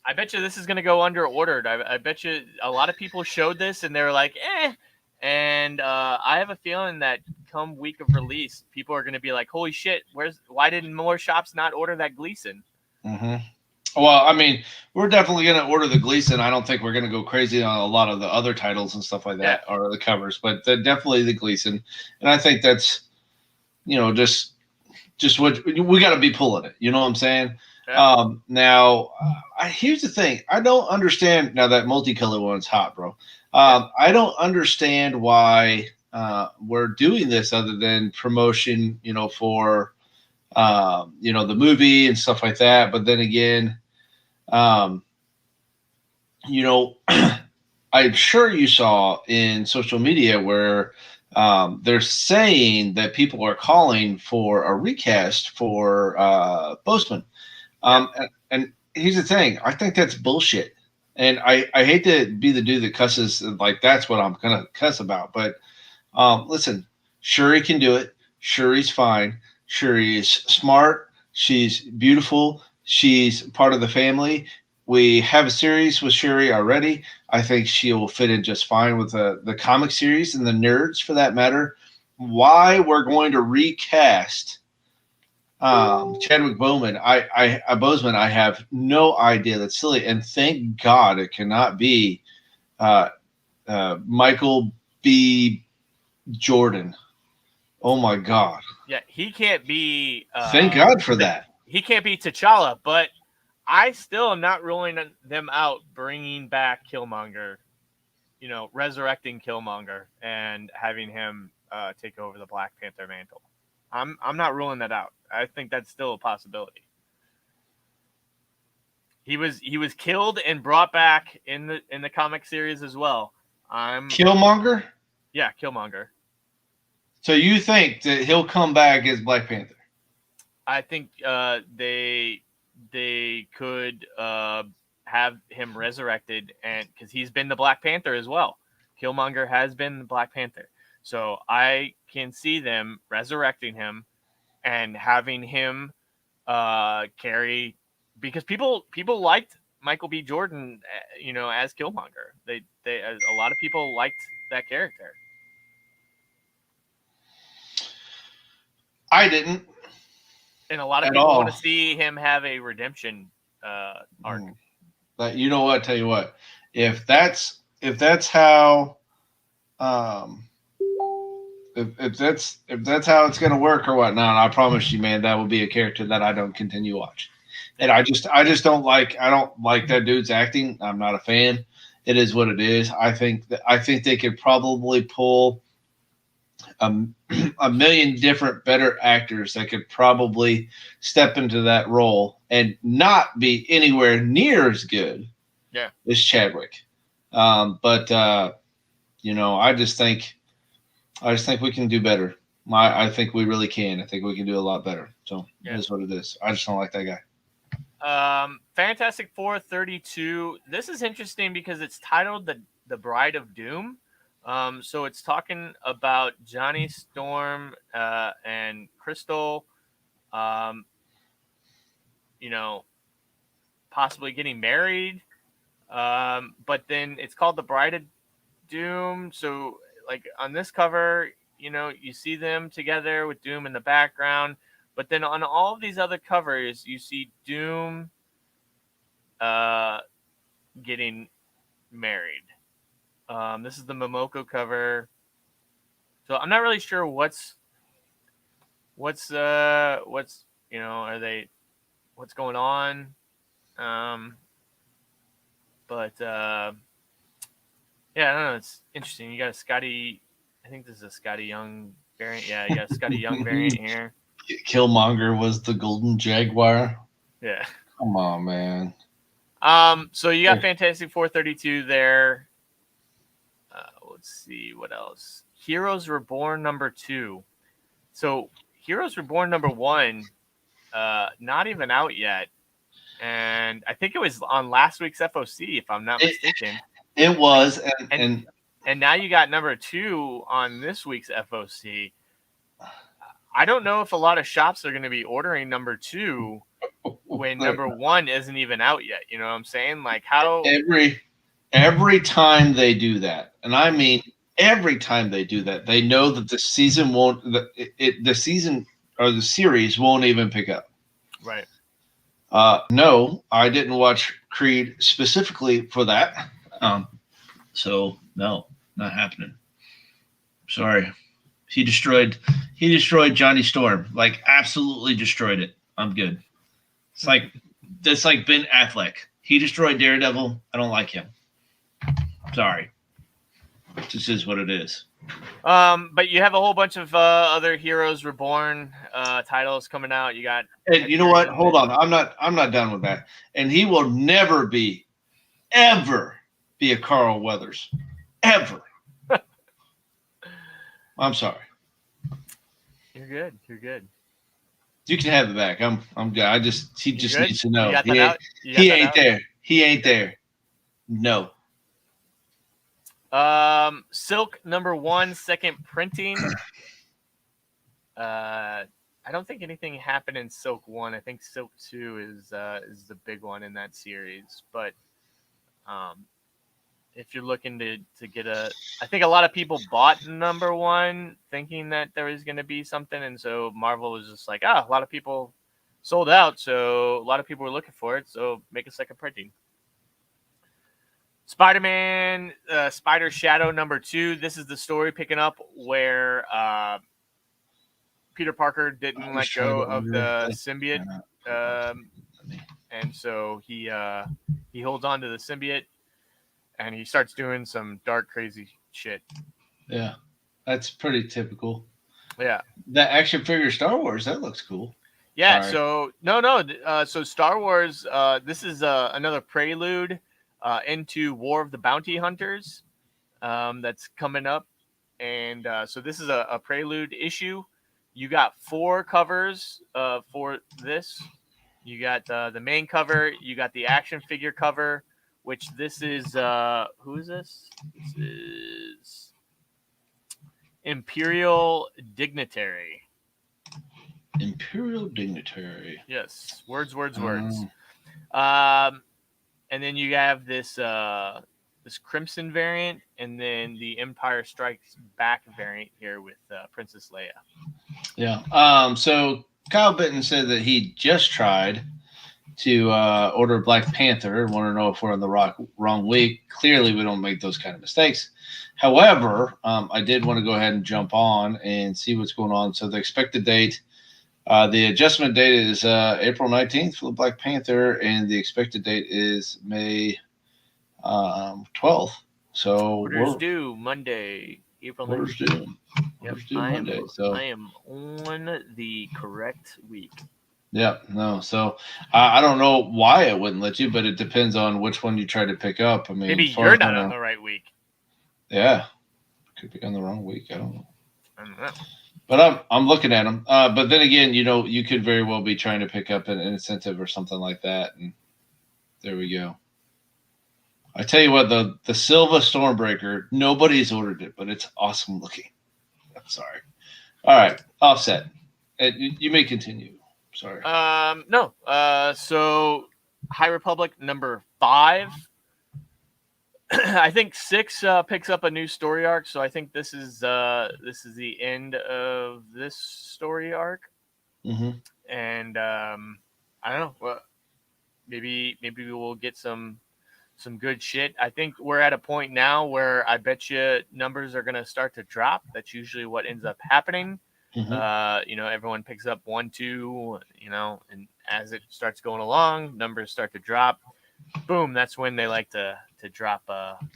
I bet you this is going to go under ordered. I bet you a lot of people showed this and they were like, eh. And I have a feeling that come week of release, people are going to be like, holy shit, why didn't more shops not order that Gleason? mhm. Well, I mean, we're definitely going to order the Gleason. I don't think we're going to go crazy on a lot of the other titles and stuff like that, or the covers, but definitely the Gleason. And I think that's, just what we got to be pulling it. You know what I'm saying? Yeah. Now, here's the thing. I don't understand. Now that multicolor one's hot, bro. I don't understand why we're doing this other than promotion, for the movie and stuff like that. But then again, um, you know, I'm sure you saw in social media where they're saying that people are calling for a recast for Boseman. And here's the thing, I think that's bullshit. And I hate to be the dude that cusses, like that's what I'm going to cuss about. But listen, Shuri can do it. Shuri's fine. Shuri is smart. She's beautiful. She's part of the family. We have a series with Shuri already. I think she will fit in just fine with the comic series and the nerds for that matter. Why we're going to recast Chadwick Boseman, Boseman, I have no idea. That's silly. And thank God it cannot be Michael B. Jordan. Oh my God. Yeah, he can't be. Thank God for that. He can't be T'Challa, but I still am not ruling them out bringing back Killmonger, resurrecting Killmonger and having him take over the Black Panther mantle. I'm not ruling that out. I think that's still a possibility. He was killed and brought back in the comic series as well. Killmonger? Yeah, Killmonger. So you think that he'll come back as Black Panther? I think they could have him resurrected, and because he's been the Black Panther as well. Killmonger has been the Black Panther, so I can see them resurrecting him and having him carry, because people liked Michael B. Jordan, as Killmonger. They a lot of people liked that character. I didn't. And a lot of people want to see him have a redemption arc. But you know what? Tell you what, if that's how, if that's how it's gonna work or whatnot, I promise you, man, that will be a character that I don't continue watching. And I just don't like that dude's acting. I'm not a fan. It is what it is. I think they could probably pull a million different better actors that could probably step into that role and not be anywhere near as good as Chadwick. But I just think we can do better. I think we really can. I think we can do a lot better. So it is what it is. I just don't like that guy. Fantastic Four 32. This is interesting because it's titled the Bride of Doom. So it's talking about Johnny Storm and Crystal, possibly getting married. But then it's called the Bride of Doom. So like on this cover, you see them together with Doom in the background. But then on all of these other covers, you see Doom getting married. This is the Momoko cover. So I'm not really sure what's what's going on. But yeah, I don't know. It's interesting. You got a Scotty. I think this is a Scotty Young variant. Yeah, you got a Scotty Young variant here. Killmonger was the Golden Jaguar. Yeah. Come on, man. So you got Fantastic Four 32 there. Let's see what else. Heroes Reborn #2. So Heroes Reborn #1, not even out yet. And I think it was on last week's FOC, if I'm not mistaken. It was, and now you got number 2 on this week's FOC. I don't know if a lot of shops are going to be ordering number 2 when number 1 isn't even out yet. You know what I'm saying? Like how every time they do that, and I mean every time they do that, they know that the season won't the season or the series won't even pick up. Right. No, I didn't watch Creed specifically for that. So no, not happening. Sorry. He destroyed Johnny Storm. Like absolutely destroyed it. I'm good. It's like Ben Affleck. He destroyed Daredevil. I don't like him. Sorry. This is what it is. But you have a whole bunch of other Heroes Reborn titles coming out. You got, and you know what? Hold on. I'm not done with that. And he will never be, ever be a Carl Weathers, ever. I'm sorry. You're good. You're good. You can have it back. I'm good. He just needs to know. He ain't there. He ain't there. No. Silk number 1, second printing. I don't think anything happened in Silk 1. I think Silk 2 is the big one in that series. But if you're looking to get I think a lot of people bought number 1 thinking that there was going to be something, and so Marvel was just like, a lot of people sold out, so a lot of people were looking for it, so make a second printing. Spider-Man, Spider Shadow number 2. This is the story picking up where Peter Parker didn't let go of the symbiote, and so he holds on to the symbiote, and he starts doing some dark, crazy shit. Yeah, that's pretty typical. Yeah, that action figure Star Wars, that looks cool. Yeah. Sorry. So Star Wars. This is another prelude into War of the Bounty Hunters that's coming up, and so this is a prelude issue. You got 4 covers for this. You got the main cover. You got the action figure cover, which this is who is this? This is Imperial Dignitary. Imperial Dignitary. Yes. Words. And then you have this this Crimson variant, and then the Empire Strikes Back variant here with Princess Leia. Yeah. So Kyle Bitton said that he just tried to order Black Panther. Want to know if we're on the wrong week. Clearly, we don't make those kind of mistakes. However, I did want to go ahead and jump on and see what's going on. So the expected date, the adjustment date is April 19th for the Black Panther, and the expected date is May 12th. So orders due Monday, April 19th. Orders due. Yep, Orders due Monday. I am on the correct week. Yeah, no. So I don't know why it wouldn't let you, but it depends on which one you try to pick up. I mean, maybe you're not on the right week. Yeah, could be on the wrong week. I don't know. know. But I'm looking at them. But then again, you could very well be trying to pick up an incentive or something like that, and there we go. I tell you what, the Silva Stormbreaker, nobody's ordered it, but it's awesome looking. I'm sorry. All right, Offset. You may continue. Sorry. No. So High Republic number 5. I think 6 picks up a new story arc, so I think this is the end of this story arc. Mm-hmm. And I don't know. Well, maybe we will get some good shit. I think we're at a point now where I bet you numbers are going to start to drop. That's usually what ends up happening. Mm-hmm. Everyone picks up 1, 2, and as it starts going along, numbers start to drop. Boom, that's when they like to drop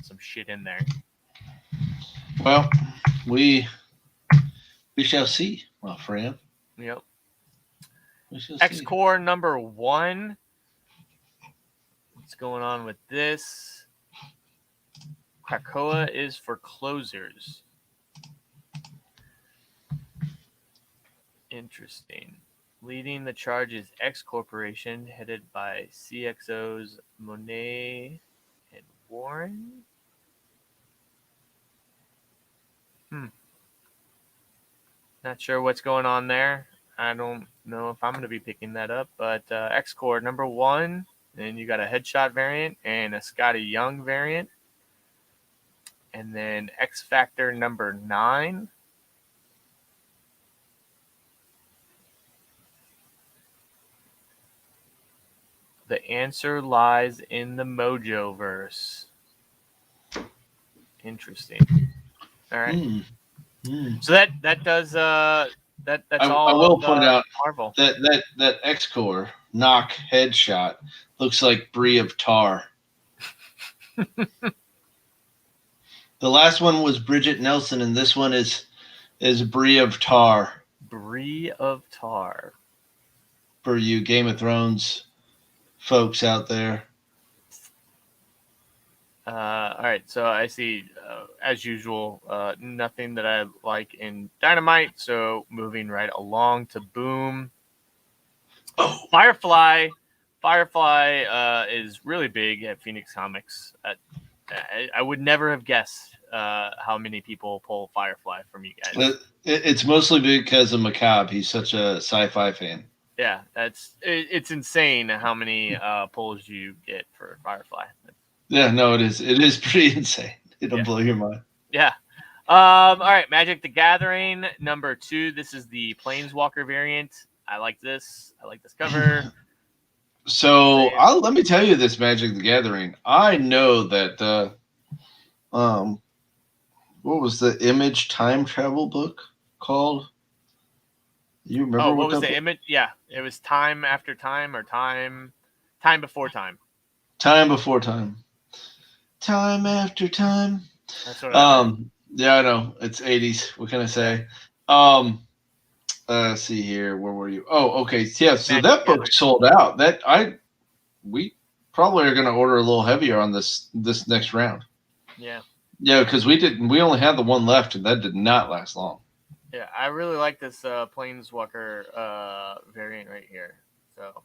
some shit in there. Well, we shall see, my friend. Yep. X-Core number 1. What's going on with this? Krakoa is for closers. Interesting. Leading the charge is X Corporation, headed by CXOs Monet and Warren. Not sure what's going on there. I don't know if I'm going to be picking that up, but X Core number 1, and you got a Headshot variant and a Scotty Young variant, and then X Factor number 9. The answer lies in the Mojo verse. Interesting. All right. So that does that's all. I will point out Marvel. that X-Core knock headshot looks like Brie of Tar. The last one was Bridget Nelson, and this one is Brie of Tar. Brie of Tar. For you Game of Thrones folks out there. All right, so I see, as usual, nothing that I like in Dynamite. So moving right along to Boom. Oh, Firefly is really big at Phoenix Comics. I would never have guessed how many people pull Firefly from you guys. It's mostly because of Macabre. He's such a sci-fi fan. Yeah, it's insane how many pulls you get for Firefly. Yeah, no, it is. It is pretty insane. It'll blow your mind. Yeah. All right, Magic the Gathering number 2. This is the Planeswalker variant. I like this. I like this cover. So let me tell you this Magic the Gathering. I know that what was the Image time travel book called? You remember what was the Image? Yeah, it was Time After Time or Time Before Time. Time Before Time. Time After Time. That's what I heard. Yeah, I know. It's 80s. What can I say? Let's see here. Where were you? Oh, okay. Yeah, so Magic that book Gathering. sold out. We probably are going to order a little heavier on this next round. Yeah. Yeah, because we only had the one left, and that did not last long. Yeah, I really like this Planeswalker variant right here. So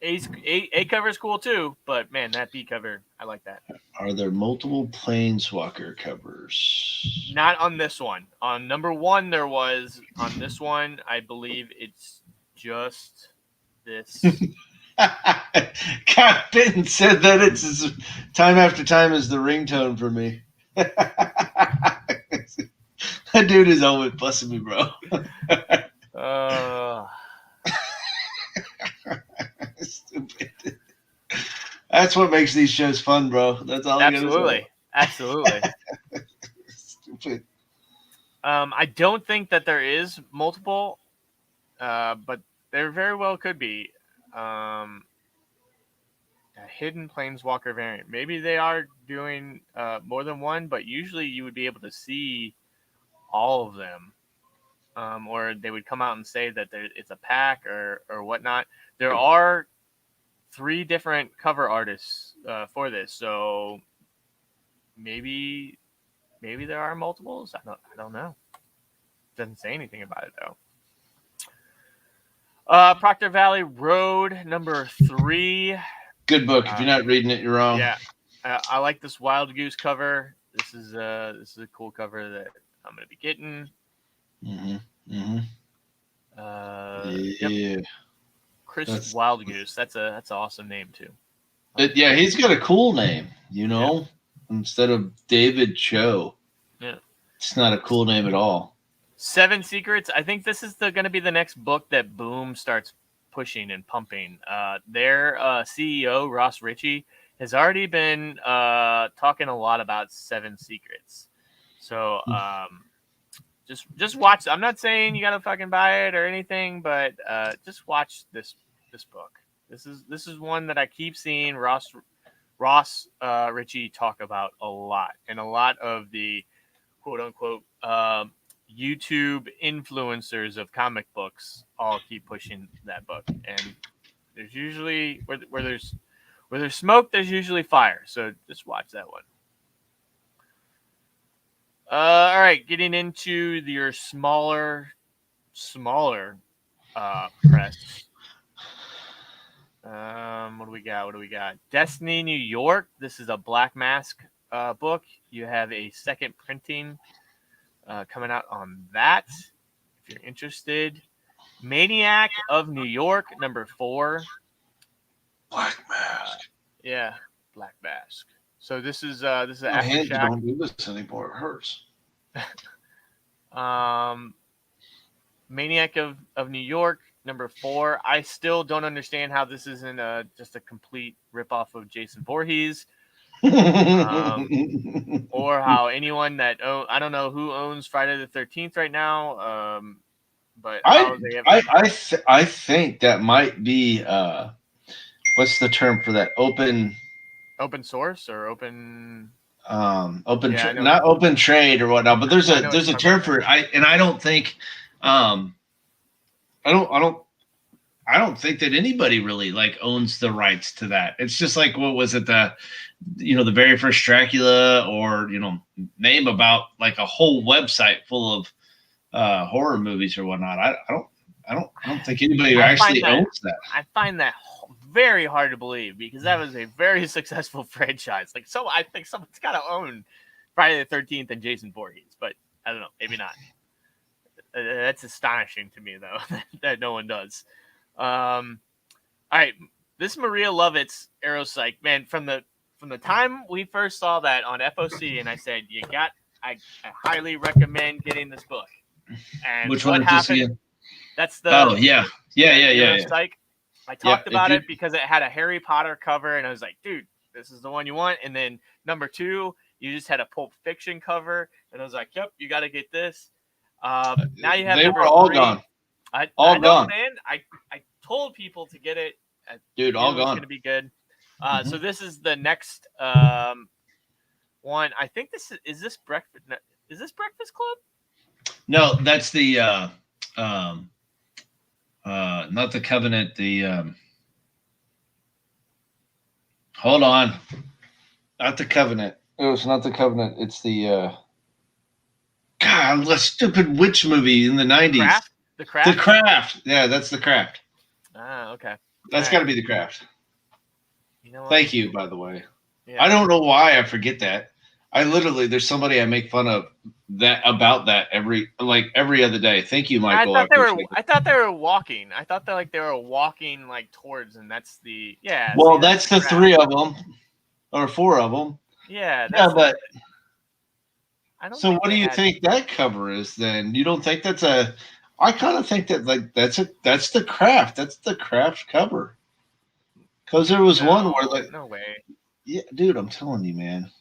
A cover is cool too, but man, that B cover, I like that. Are there multiple Planeswalker covers? Not on this one. On number 1, there was. On this one, I believe it's just this. God, Benton said that it's Time After Time is the ringtone for me. That dude is always busting me, bro. Stupid. That's what makes these shows fun, bro. That's all. Absolutely. Stupid. I don't think that there is multiple, but there very well could be. A hidden Planeswalker variant. Maybe they are doing more than one, but usually you would be able to see all of them, or they would come out and say that it's a pack or whatnot. There are 3 different cover artists for this, so maybe there are multiples. I don't know. Doesn't say anything about it though. Proctor Valley Road number 3. Good book. If you're not reading it, you're wrong. Yeah, I like this Wild Goose cover. This is a cool cover that I'm gonna be getting. Yeah. Yep. Chris Wild Goose. That's an awesome name too. Yeah, he's got a cool name, instead of David Cho. Yeah. It's not a cool name at all. 7 Secrets. I think this is going to be the next book that Boom starts pushing and pumping. Their CEO, Ross Ritchie, has already been talking a lot about 7 Secrets. So just watch. I'm not saying you got to fucking buy it or anything, but just watch this book. This is one that I keep seeing Ross Ritchie talk about a lot, and a lot of the quote unquote YouTube influencers of comic books all keep pushing that book. And there's usually where there's smoke, there's usually fire. So just watch that one. All right, getting into your smaller Press. What do we got? What do we got? Destiny New York. This is a Black Mask book. You have a second printing coming out on that. If you're interested, Maniac of New York #4. Black Mask. Yeah, Black Mask. So this is My hands Aftershock. don't do this anymore. It hurts. Maniac of New York #4. I still don't understand how this isn't just a complete ripoff of Jason Voorhees, or how anyone that I don't know who owns Friday the 13th right now. But how they have I think that might be what's the term for that? Open source or open. not open trade or whatnot, but there's a term for it. I don't think I don't think that anybody really like owns the rights to that. It's just like, what was it, the very first Dracula, or name about like a whole website full of horror movies or whatnot. I don't think anybody actually owns that. I find that very hard to believe, because that was a very successful franchise. Like, so I think someone's got to own Friday the 13th and Jason Voorhees, but I don't know, maybe not. That's astonishing to me, though, that no one does. All right, this Maria Lovett's Aeropsych, man, from the time we first saw that on FOC, and I said, I highly recommend getting this book. And which what one happened? is this again? That's the yeah. Aeropsych. I talked about it because it had a Harry Potter cover, and I was like, dude, this is the one you want. And then #2, you just had a Pulp Fiction cover, and I was like, yep, you got to get this. Now you have they number were all 3. gone. I All know, gone, man. I told people to get it. Dude, all it was gone. going to be good. So this is the next one. I think this is Breakfast. Is this Breakfast Club? No, that's the not the Covenant. The hold on, not the Covenant. It's not the Covenant. It's the God, the stupid witch movie in the 90s. The Craft. The Craft. Yeah, that's the Craft. Okay. That's got to be the Craft. You know what? Thank you, by the way. Yeah. I don't know why I forget that. There's somebody I make fun of about that every other day. Thank you, Michael. I thought they were walking. I thought they were walking like towards, and that's the Well, that's the 3 of them, or 4 of them. Yeah. But I don't. So what do you think that cover is then? You don't think that's a? I kind of think that that's the Craft. That's the Craft cover. Because there was one where no way. Yeah, dude, I'm telling you, man.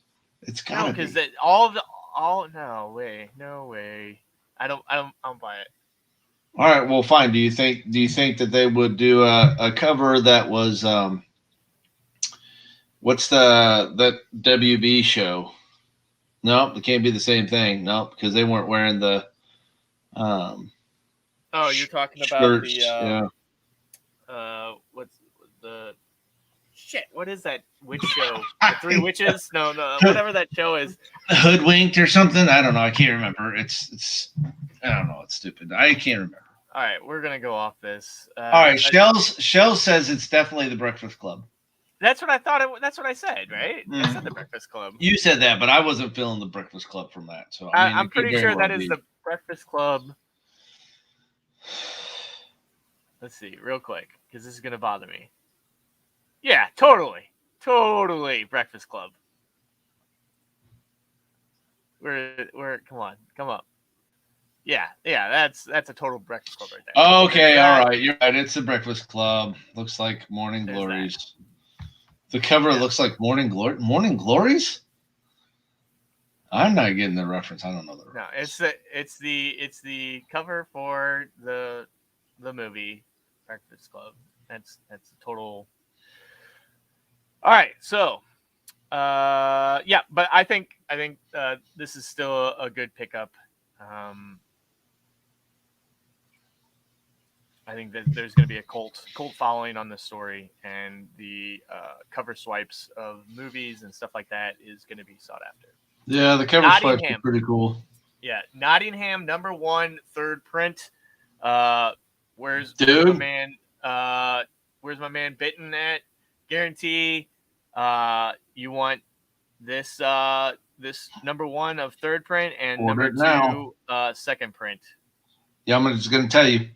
It's gotta because be. no way. I don't buy it. All right, well, fine. Do you think that they would do a cover that was what's that WB show? Nope, it can't be the same thing. Nope, because they weren't wearing the you're talking about shirts, what's the shit? What is that witch show? The 3 Witches? No, whatever that show is. Hoodwinked or something? I don't know. I can't remember. It's I don't know. It's stupid. I can't remember. All right, we're gonna go off this. All right, Shell says it's definitely the Breakfast Club. That's what I thought. That's what I said, right? I said the Breakfast Club. You said that, but I wasn't feeling the Breakfast Club from that. So I'm pretty sure that is the Breakfast Club. Let's see, real quick, because this is gonna bother me. Yeah, totally Breakfast Club. We're come up. Yeah, that's a total Breakfast Club right there. Okay, all right, you're right. It's the Breakfast Club. Looks like Morning Glories. The cover looks like Morning Glories. I'm not getting the reference. I don't know the reference. No, it's the cover for the movie Breakfast Club. That's a total. All right, so but I think this is still a good pickup. I think that there's going to be a cult following on this story, and the cover swipes of movies and stuff like that is going to be sought after. Yeah, the cover swipes are pretty cool. Yeah, Nottingham #1 third print. Where's Dude. my man? Where's my man Bitten at? Guarantee. You want this this number 1 of third print and Order number it now. 2 second print. Yeah, I'm just going to tell you,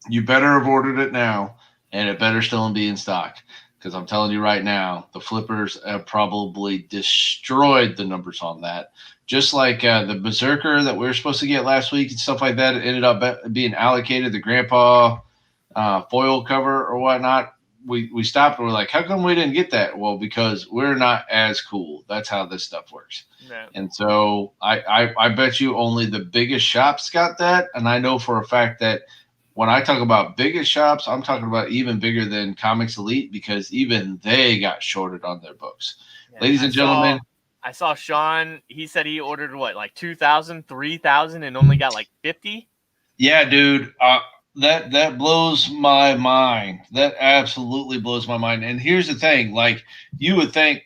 you better have ordered it now, and it better still be in stock. Because I'm telling you right now, the flippers have probably destroyed the numbers on that. Just like the Berserker that we were supposed to get last week and stuff like that, it ended up being allocated the Grandpa foil cover or whatnot. We stopped and we're like, how come we didn't get that? Well, because we're not as cool. That's how this stuff works. No. And so I bet you only the biggest shops got that. And I know for a fact that when I talk about biggest shops, I'm talking about even bigger than Comix Elite, because even they got shorted on their books. Yeah, ladies and gentlemen. I saw Sean. He said he ordered what, like 2,000, 3,000 and only got like 50? Yeah, dude. That blows my mind. That absolutely blows my mind. And here's the thing, like, you would think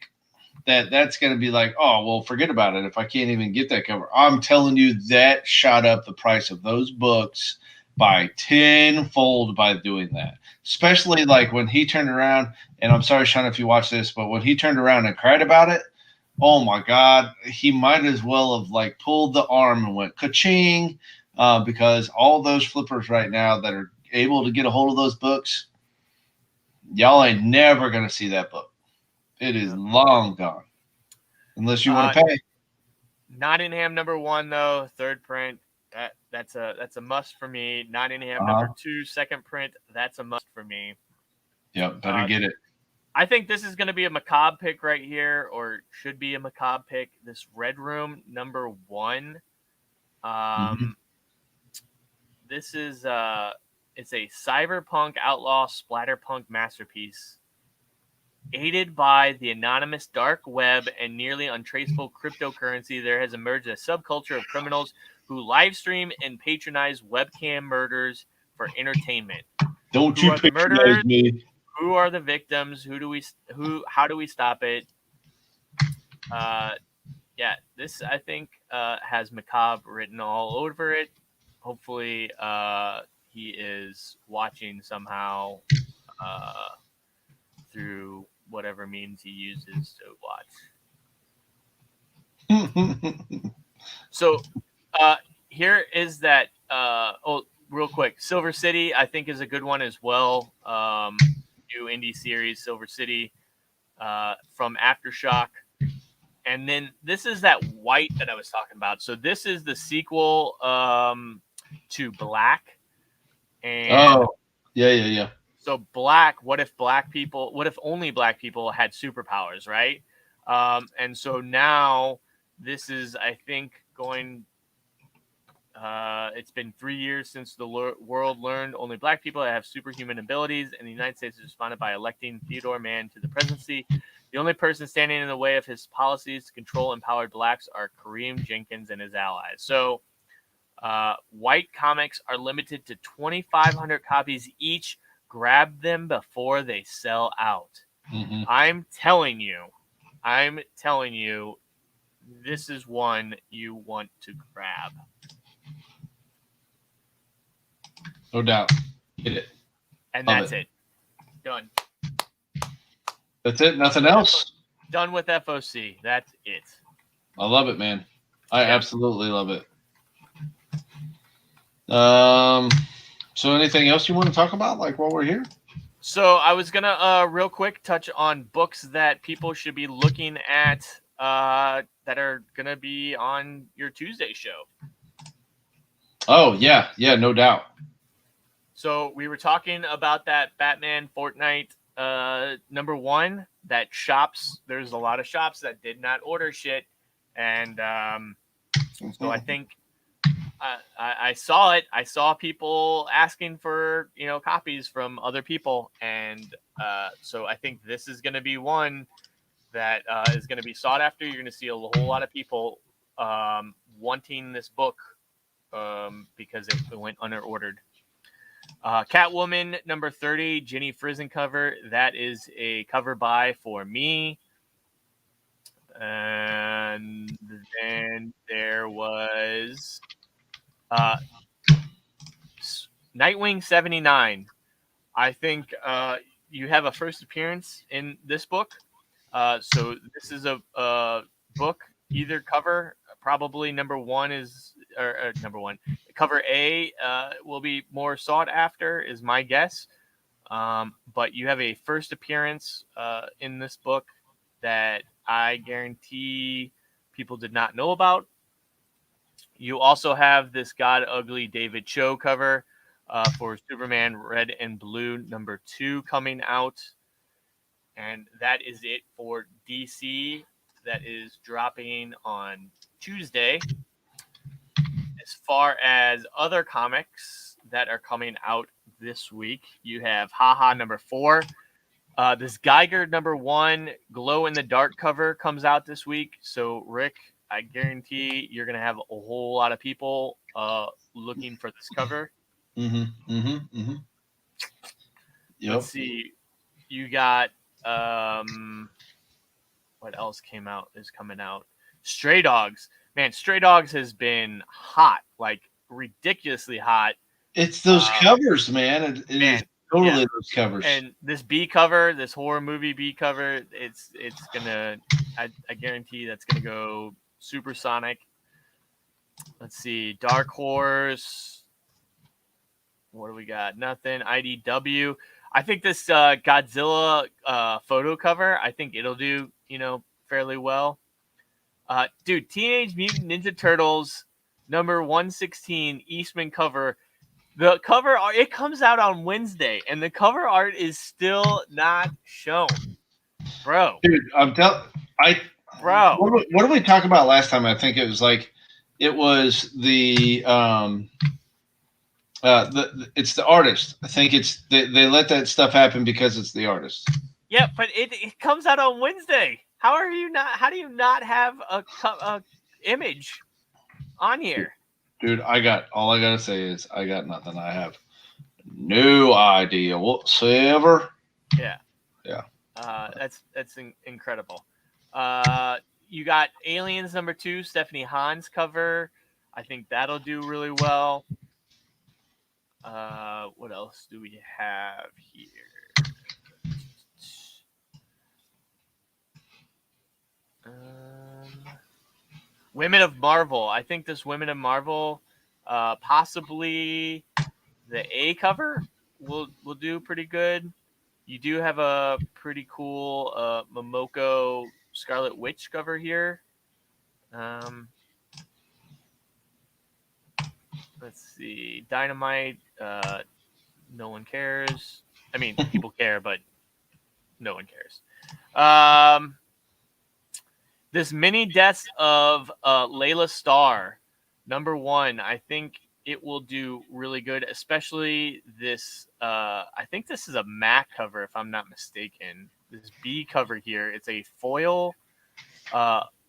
that that's going to be like, oh, well, forget about it if I can't even get that cover. I'm telling you, that shot up the price of those books by tenfold by doing that. Especially like when he turned around, and I'm sorry, Sean, if you watch this, but when he turned around and cried about it, oh my God, he might as well have like pulled the arm and went ka-ching. Because all those flippers right now that are able to get a hold of those books, y'all ain't never going to see that book. It is long gone. Unless you want to pay. Nottingham number 1, though, third print. That's a must for me. Nottingham number 2, second print. That's a must for me. Yep, better get it. I think this is going to be a macabre pick right here, or should be a macabre pick. This Red Room number 1. This is it's a cyberpunk outlaw splatterpunk masterpiece, aided by the anonymous dark web and nearly untraceable cryptocurrency. There has emerged a subculture of criminals who live stream and patronize webcam murders for entertainment. Don't you patronize me? Who are the victims? How do we stop it? Yeah, this I think has macabre written all over it. Hopefully, he is watching somehow through whatever means he uses to watch. So here is that. Real quick, Silver City I think is a good one as well. New indie series, Silver City, from Aftershock. And then this is that White that I was talking about. So this is the sequel to Black. And yeah. So Black, what if only black people had superpowers, right? And so now this is, I think, going. It's been 3 years since the world learned only black people have superhuman abilities, and the United States has responded by electing Theodore Mann to the presidency. The only person standing in the way of his policies to control empowered blacks are Kareem Jenkins and his allies. So White comics are limited to 2,500 copies each. Grab them before they sell out. Mm-hmm. I'm telling you, this is one you want to grab. No doubt. Get it. And that's it. Done. That's it? Nothing else? Done with FOC. That's it. I love it, man. I absolutely love it. So anything else you want to talk about, like, while we're here? So I was going to real quick touch on books that people should be looking at that are going to be on your Tuesday show. Oh, yeah, no doubt. So we were talking about that Batman Fortnite number 1 that shops. There's a lot of shops that did not order shit. And so I think I saw it. I saw people asking for, copies from other people. And so I think this is going to be one that is going to be sought after. You're going to see a whole lot of people wanting this book because it went unordered. Catwoman number 30, Jenny Frison cover. That is a cover buy for me. And then there was Nightwing 79. I think you have a first appearance in this book. So this is a book, either cover, probably number one is, or number one, cover A will be more sought after, is my guess. But you have a first appearance in this book that I guarantee people did not know about. You also have this God Ugly David Cho cover for Superman Red and Blue number 2 coming out. And that is it for DC. That is dropping on Tuesday. As far as other comics that are coming out this week, you have Haha number 4. This Geiger number 1 Glow in the Dark cover comes out this week. So, Rick, I guarantee you're going to have a whole lot of people looking for this cover. Yep. Let's see. You got what else is coming out? Stray Dogs. Man, Stray Dogs has been hot, like ridiculously hot. It's those covers, man. It is totally those covers. And this B cover, this horror movie B cover, it's gonna, I guarantee that's gonna go supersonic. Let's see, Dark Horse. What do we got? Nothing. IDW. I think this Godzilla photo cover, I think it'll do, fairly well. Dude, Teenage Mutant Ninja Turtles number 116 Eastman cover. The cover art, it comes out on Wednesday, and the cover art is still not shown, bro. Dude, Bro, what did we talk about last time? I think it was the it's the artist. I think it's they let that stuff happen because it's the artist. Yeah, but it comes out on Wednesday. How do you not have a image on here? Dude, all I gotta say is I got nothing. I have no idea whatsoever. Yeah. That's incredible. You got Aliens number 2, Stephanie Hahn's cover. I think that'll do really well. What else do we have here? Women of Marvel. I think this Women of Marvel, possibly the A cover will do pretty good. You do have a pretty cool Momoko Scarlet Witch cover here. Let's see. Dynamite. No one cares. I mean, people care, but no one cares. This mini deaths of Layla Starr, number 1. I think it will do really good, especially this. I think this is a Mac cover, if I'm not mistaken. This B cover here. It's a foil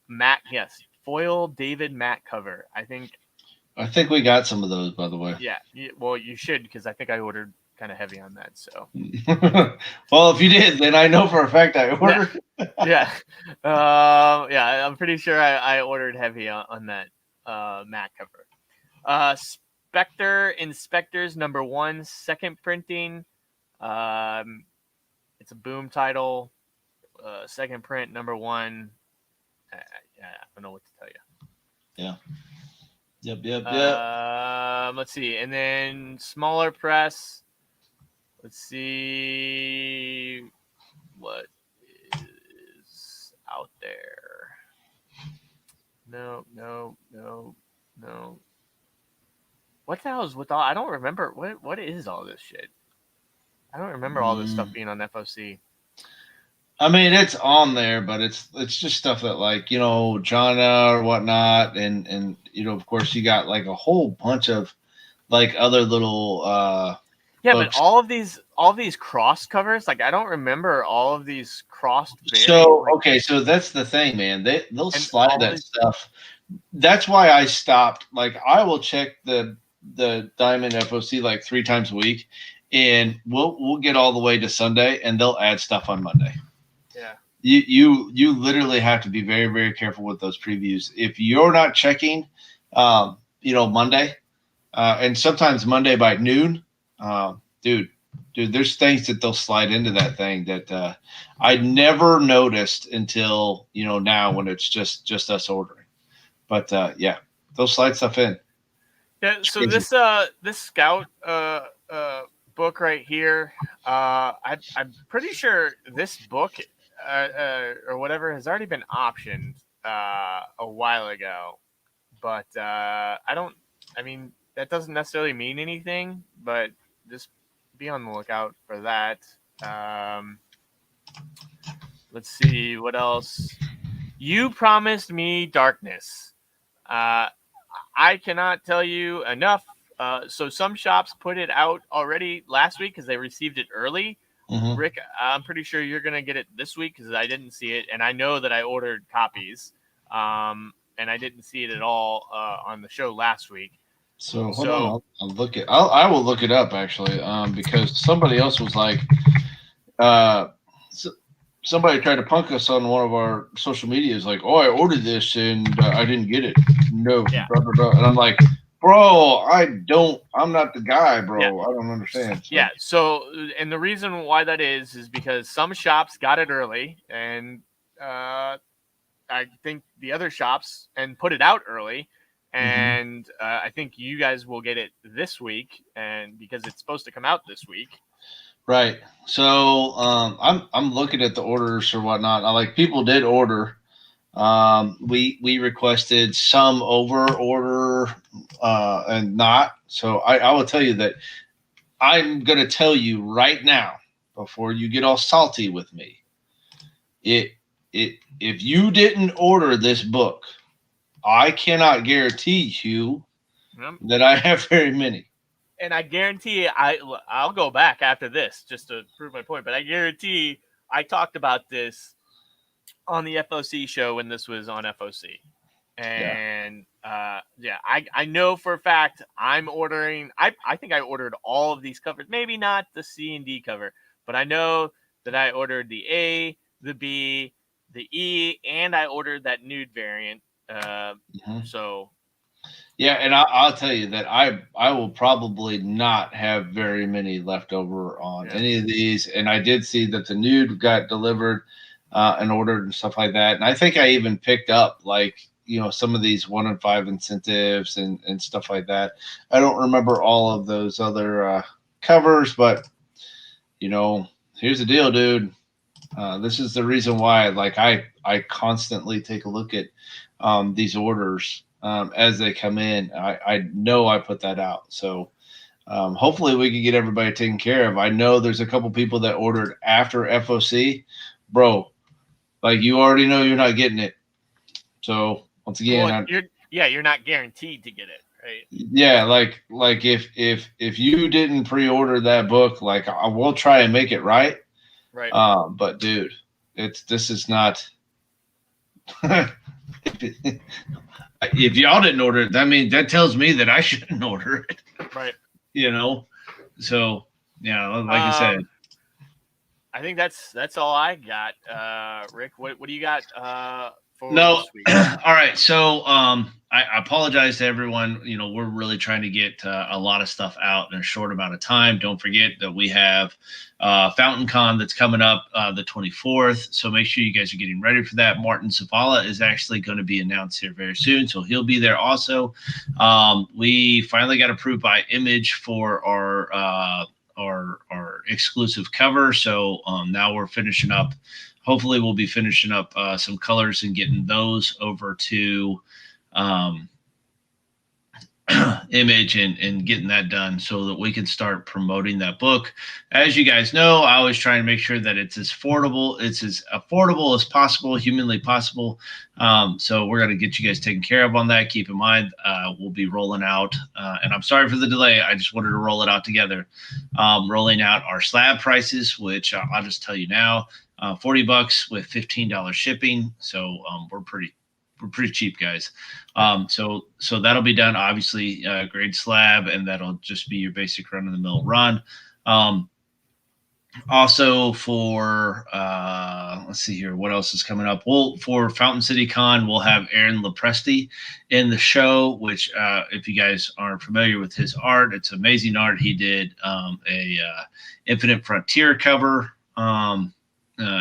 Mac. Yes, foil David Mac cover. I think we got some of those, by the way. Yeah. Well, you should, because I think I ordered kind of heavy on that. So. Well, if you did, then I know for a fact I ordered. Yeah. I'm pretty sure I ordered heavy on that Mac cover. Spectre Inspectors number 1, second printing. It's a Boom title. Second print, number 1. I don't know what to tell you. Yeah. Yep. Let's see. And then smaller press. Let's see what is out there. No. What the hell is with all? I don't remember. What is all this shit? I don't remember all this stuff being on FOC. I mean, it's on there, but it's just stuff that, like, Jana or whatnot, and of course you got like a whole bunch of like other little but all of these cross covers, like I don't remember all of these crossed. So that's the thing, man. They'll slide that stuff. That's why I stopped. Like, I will check the Diamond FOC like 3 times a week, and we'll get all the way to Sunday, and they'll add stuff on Monday. Yeah. You literally have to be very, very careful with those previews. If you're not checking, Monday, and sometimes Monday by noon, Dude, there's things that they'll slide into that thing that I never noticed until now when it's just us ordering. But yeah, they'll slide stuff in. Yeah. It's So crazy. this Scout book right here, I'm pretty sure this book or whatever has already been optioned a while ago. But I don't. I mean, that doesn't necessarily mean anything. But just be on the lookout for that. Um, let's see what else. You promised me darkness. Uh, I cannot tell you enough. So some shops put it out already last week because they received it early. Mm-hmm. Rick, I'm pretty sure you're gonna get it this week because I didn't see it, and I know that I ordered copies, and I didn't see it at all on the show last week. So hold on, So I'll look it. I will look it up actually, because somebody else was like, uh, s somebody tried to punk us on one of our social medias, like, oh, I ordered this and I didn't get it. No, yeah, blah, blah, blah. And I'm like, bro, I'm not the guy, yeah, bro. I don't understand. So yeah. So and the reason why that is because some shops got it early, and I think the other shops and put it out early. mhm. And I think you guys will get it this week, and because it's supposed to come out this week. Right. So I'm looking at the orders or whatnot. I like people did order. We requested some over order and not. So I will tell you that I'm gonna tell you right now before you get all salty with me. If you didn't order this book, I cannot guarantee you Yep. that I have very many. And I guarantee I'll go back after this just to prove my point. But I guarantee I talked about this on the FOC show when this was on FOC. Yeah. And yeah, I know for a fact I'm ordering. I think I ordered all of these covers. Maybe not the C and D cover, but I know that I ordered the A, the B, the E, and I ordered that nude variant. Mhm. So Yeah, and I'll tell you that I will probably not have very many left over on yeah, any of these. And I did see that the nude got delivered and ordered and stuff like that. And I think I even picked up like some of these 1 in 5 incentives and stuff like that. I don't remember all of those other covers, but here's the deal, dude. This is the reason why, like, I constantly take a look at these orders as they come in. I know I put that out, so hopefully we can get everybody taken care of. I know there's a couple people that ordered after FOC, bro. Like you already know you're not getting it. So once again, well, you're not guaranteed to get it, right? yeah, like if you didn't pre-order that book, like I will try and make it right. Right. But dude, this is not. If y'all didn't order it, that tells me that I shouldn't order it. Right. You know, so yeah, like I said, I think that's all I got. Rick, what do you got for no. this week? All right, so I apologize to everyone. We're really trying to get a lot of stuff out in a short amount of time. Don't forget that we have Fountain Con that's coming up the 24th. So make sure you guys are getting ready for that. Martin Zavala is actually going to be announced here very soon, so he'll be there also. We finally got approved by Image for our exclusive cover. So now we're finishing up. Hopefully, we'll be finishing up some colors and getting those over to Image and getting that done so that we can start promoting that book. As you guys know, I always try and make sure that it's as affordable as possible, humanly possible. So we're going to get you guys taken care of on that. Keep in mind, we'll be rolling out, and I'm sorry for the delay. I just wanted to roll it out together. Rolling out our slab prices, which I'll just tell you now, $40 with $15 shipping. So we're pretty cheap, guys. So that'll be done, obviously, grade slab, and that'll just be your basic run of the mill run. Also for let's see here, what else is coming up? Well, for Fountain City Con, we'll have Aaron Lepresti in the show. Which, if you guys aren't familiar with his art, it's amazing art. He did a Infinite Frontier cover.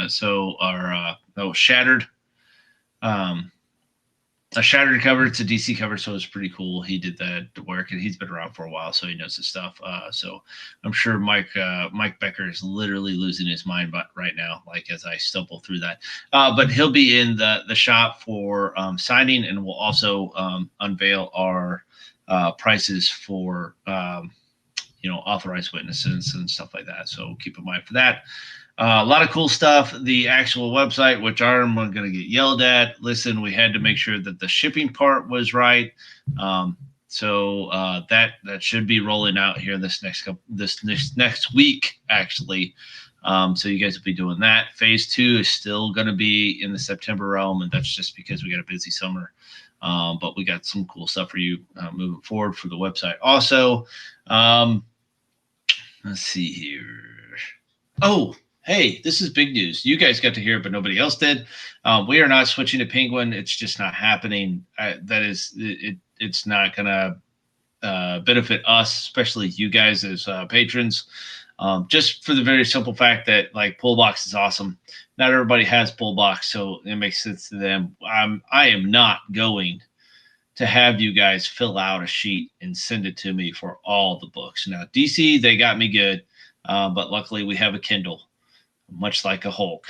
So our Shattered. Um, a Shattered cover. It's a DC cover, so it's pretty cool. He did that work, and he's been around for a while, so he knows his stuff. So I'm sure Mike Becker is literally losing his mind right now, like as I stumble through that. But he'll be in the shop for signing, and we'll also unveil our prices for authorized witnesses and stuff like that. So keep in mind for that. A lot of cool stuff. The actual website, which I'm going to get yelled at. Listen, we had to make sure that the shipping part was right. So that should be rolling out here this next week, actually. So you guys will be doing that. Phase 2 is still going to be in the September realm, and that's just because we got a busy summer. But we got some cool stuff for you moving forward for the website. Also, let's see here. Oh, hey, this is big news. You guys got to hear it, but nobody else did. We are not switching to Penguin. It's just not happening. It's not going to benefit us, especially you guys as patrons. Just for the very simple fact that like Pullbox is awesome. Not everybody has Pullbox, so it makes sense to them. I am not going to have you guys fill out a sheet and send it to me for all the books. Now, DC, they got me good, but luckily we have a Kindle, much like a Hulk,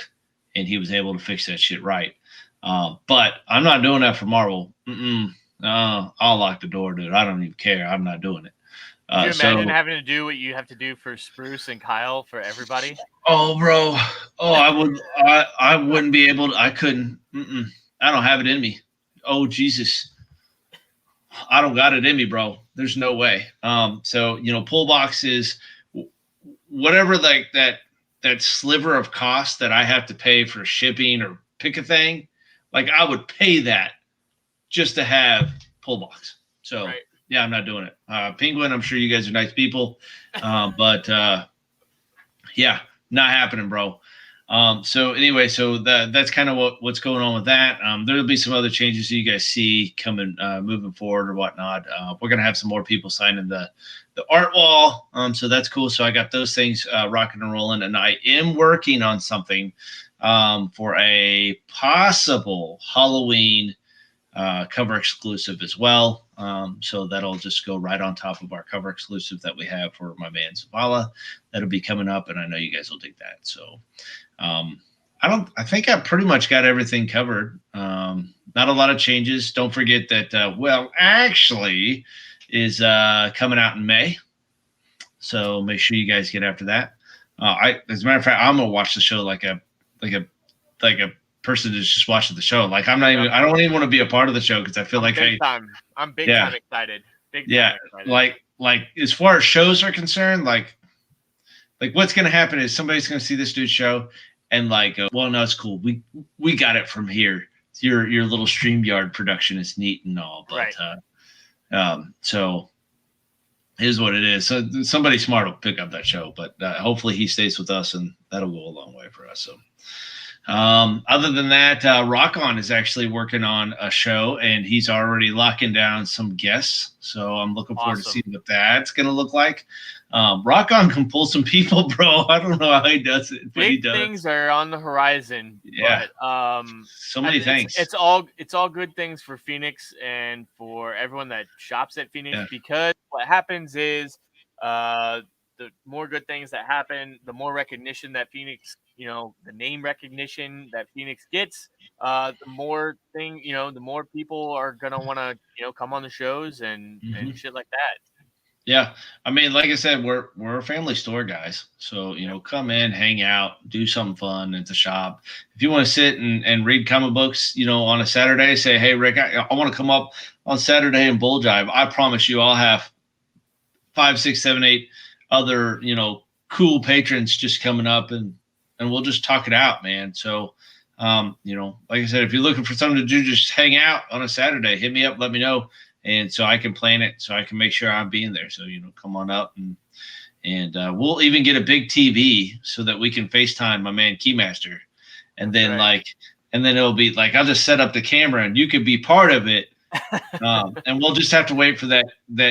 and he was able to fix that shit right. But I'm not doing that for Marvel. I'll lock the door, dude. I don't even care. I'm not doing it. Can you imagine having to do what you have to do for Spruce and Kyle for everybody? Oh, bro. Oh, I wouldn't be able to. I couldn't. I don't have it in me. Oh, Jesus. I don't got it in me, bro. There's no way. So, Pullbox is whatever like that sliver of cost that I have to pay for shipping or pick a thing. Like I would pay that just to have Pullbox. So right. Yeah, I'm not doing it. Penguin, I'm sure you guys are nice people. But yeah, not happening, bro. So anyway, so that's kind of what's going on with that. There'll be some other changes you guys see coming, moving forward or whatnot. We're going to have some more people signing the art wall. So that's cool. So I got those things rocking and rolling, and I am working on something for a possible Halloween cover exclusive as well. So that'll just go right on top of our cover exclusive that we have for my man Zavala. That'll be coming up, and I know you guys will dig that. So I think I pretty much got everything covered. Not a lot of changes. Don't forget that actually is coming out in May. So make sure you guys get after that. As a matter of fact, I'm gonna watch the show like a person who's just watching the show. Like I don't even want to be a part of the show because I feel I'm big time excited. Excited. Like as far as shows are concerned, like what's gonna happen is somebody's gonna see this dude's show and like, well, no, it's cool. We got it from here. Your little StreamYard production is neat and all, but right. So here's what it is. So somebody smart will pick up that show, but hopefully he stays with us, and that'll go a long way for us. So. Other than that, Rock On is actually working on a show, and he's already locking down some guests. So I'm looking forward to seeing what that's going to look like. Rock On can pull some people, bro. I don't know how he does it, but he does. Things are on the horizon. Yeah. But, so many things. It's all good things for Phoenix and for everyone that shops at Phoenix, because what happens is, the more good things that happen, the more recognition that Phoenix, the name recognition that Phoenix gets, the more people are going to want to, come on the shows and shit like that. Yeah. I mean, like I said, we're a family store, guys. So, come in, hang out, do something fun at the shop. If you want to sit and read comic books, on a Saturday, say, hey, Rick, I want to come up on Saturday and bull jive. I promise you I'll have 5, 6, 7, 8 other, cool patrons just coming up, and we'll just talk it out, man. So, like I said, if you're looking for something to do, just hang out on a Saturday, hit me up, let me know. And so I can plan it, so I can make sure I'm being there. So, come on up and And we'll even get a big TV so that we can FaceTime my man Keymaster. And then and then it'll be like, I'll just set up the camera and you could be part of it. And we'll just have to wait for that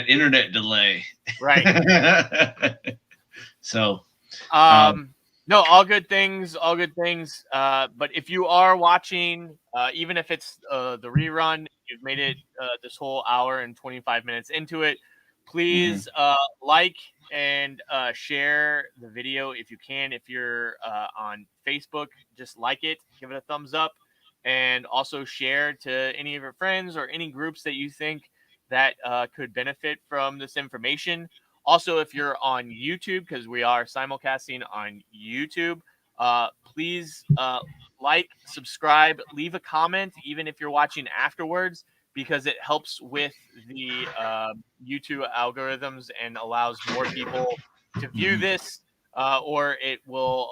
internet delay. Right. So, no, all good things, all good things. But if you are watching, even if it's the rerun, you've made it this whole hour and 25 minutes into it, please like and share the video if you can. If you're on Facebook, just like it, give it a thumbs up, and also share to any of your friends or any groups that you think that could benefit from this information. Also, if you're on YouTube, because we are simulcasting on YouTube, please like, subscribe, leave a comment, even if you're watching afterwards, because it helps with the YouTube algorithms and allows more people to view this, or it will,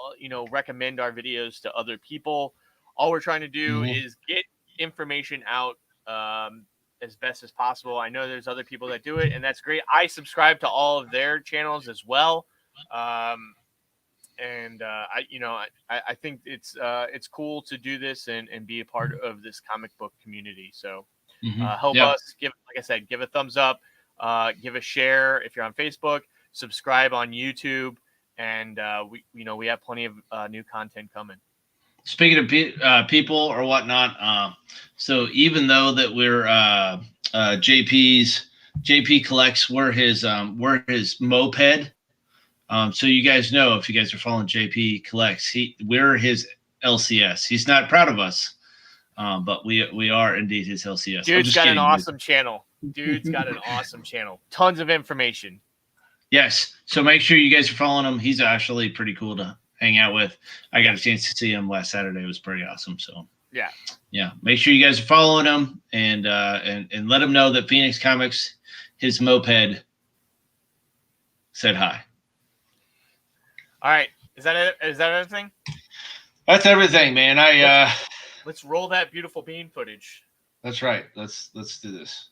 recommend our videos to other people. All we're trying to do is get information out as best as possible. I know there's other people that do it, and that's great. I subscribe to all of their channels as well. I think it's cool to do this and be a part of this comic book community. So help us, like I said, give a thumbs up, give a share if you're on Facebook, subscribe on YouTube, and we have plenty of new content coming. Speaking of people or whatnot, so even though that we're JP collects, we're his moped. So you guys know, if you guys are following JP collects, we're his LCS. He's not proud of us, but we are indeed his LCS. Dude's got an awesome channel. Dude's got an awesome channel. Tons of information. Yes. So make sure you guys are following him. He's actually pretty cool to hang out with. I got a chance to see him last Saturday. It was pretty awesome. So yeah. Make sure you guys are following him and let him know that Phoenix Comics, his moped, said hi. All right. Is that it? Is that everything? That's everything, man. Let's roll that beautiful bean footage. That's right. Let's do this.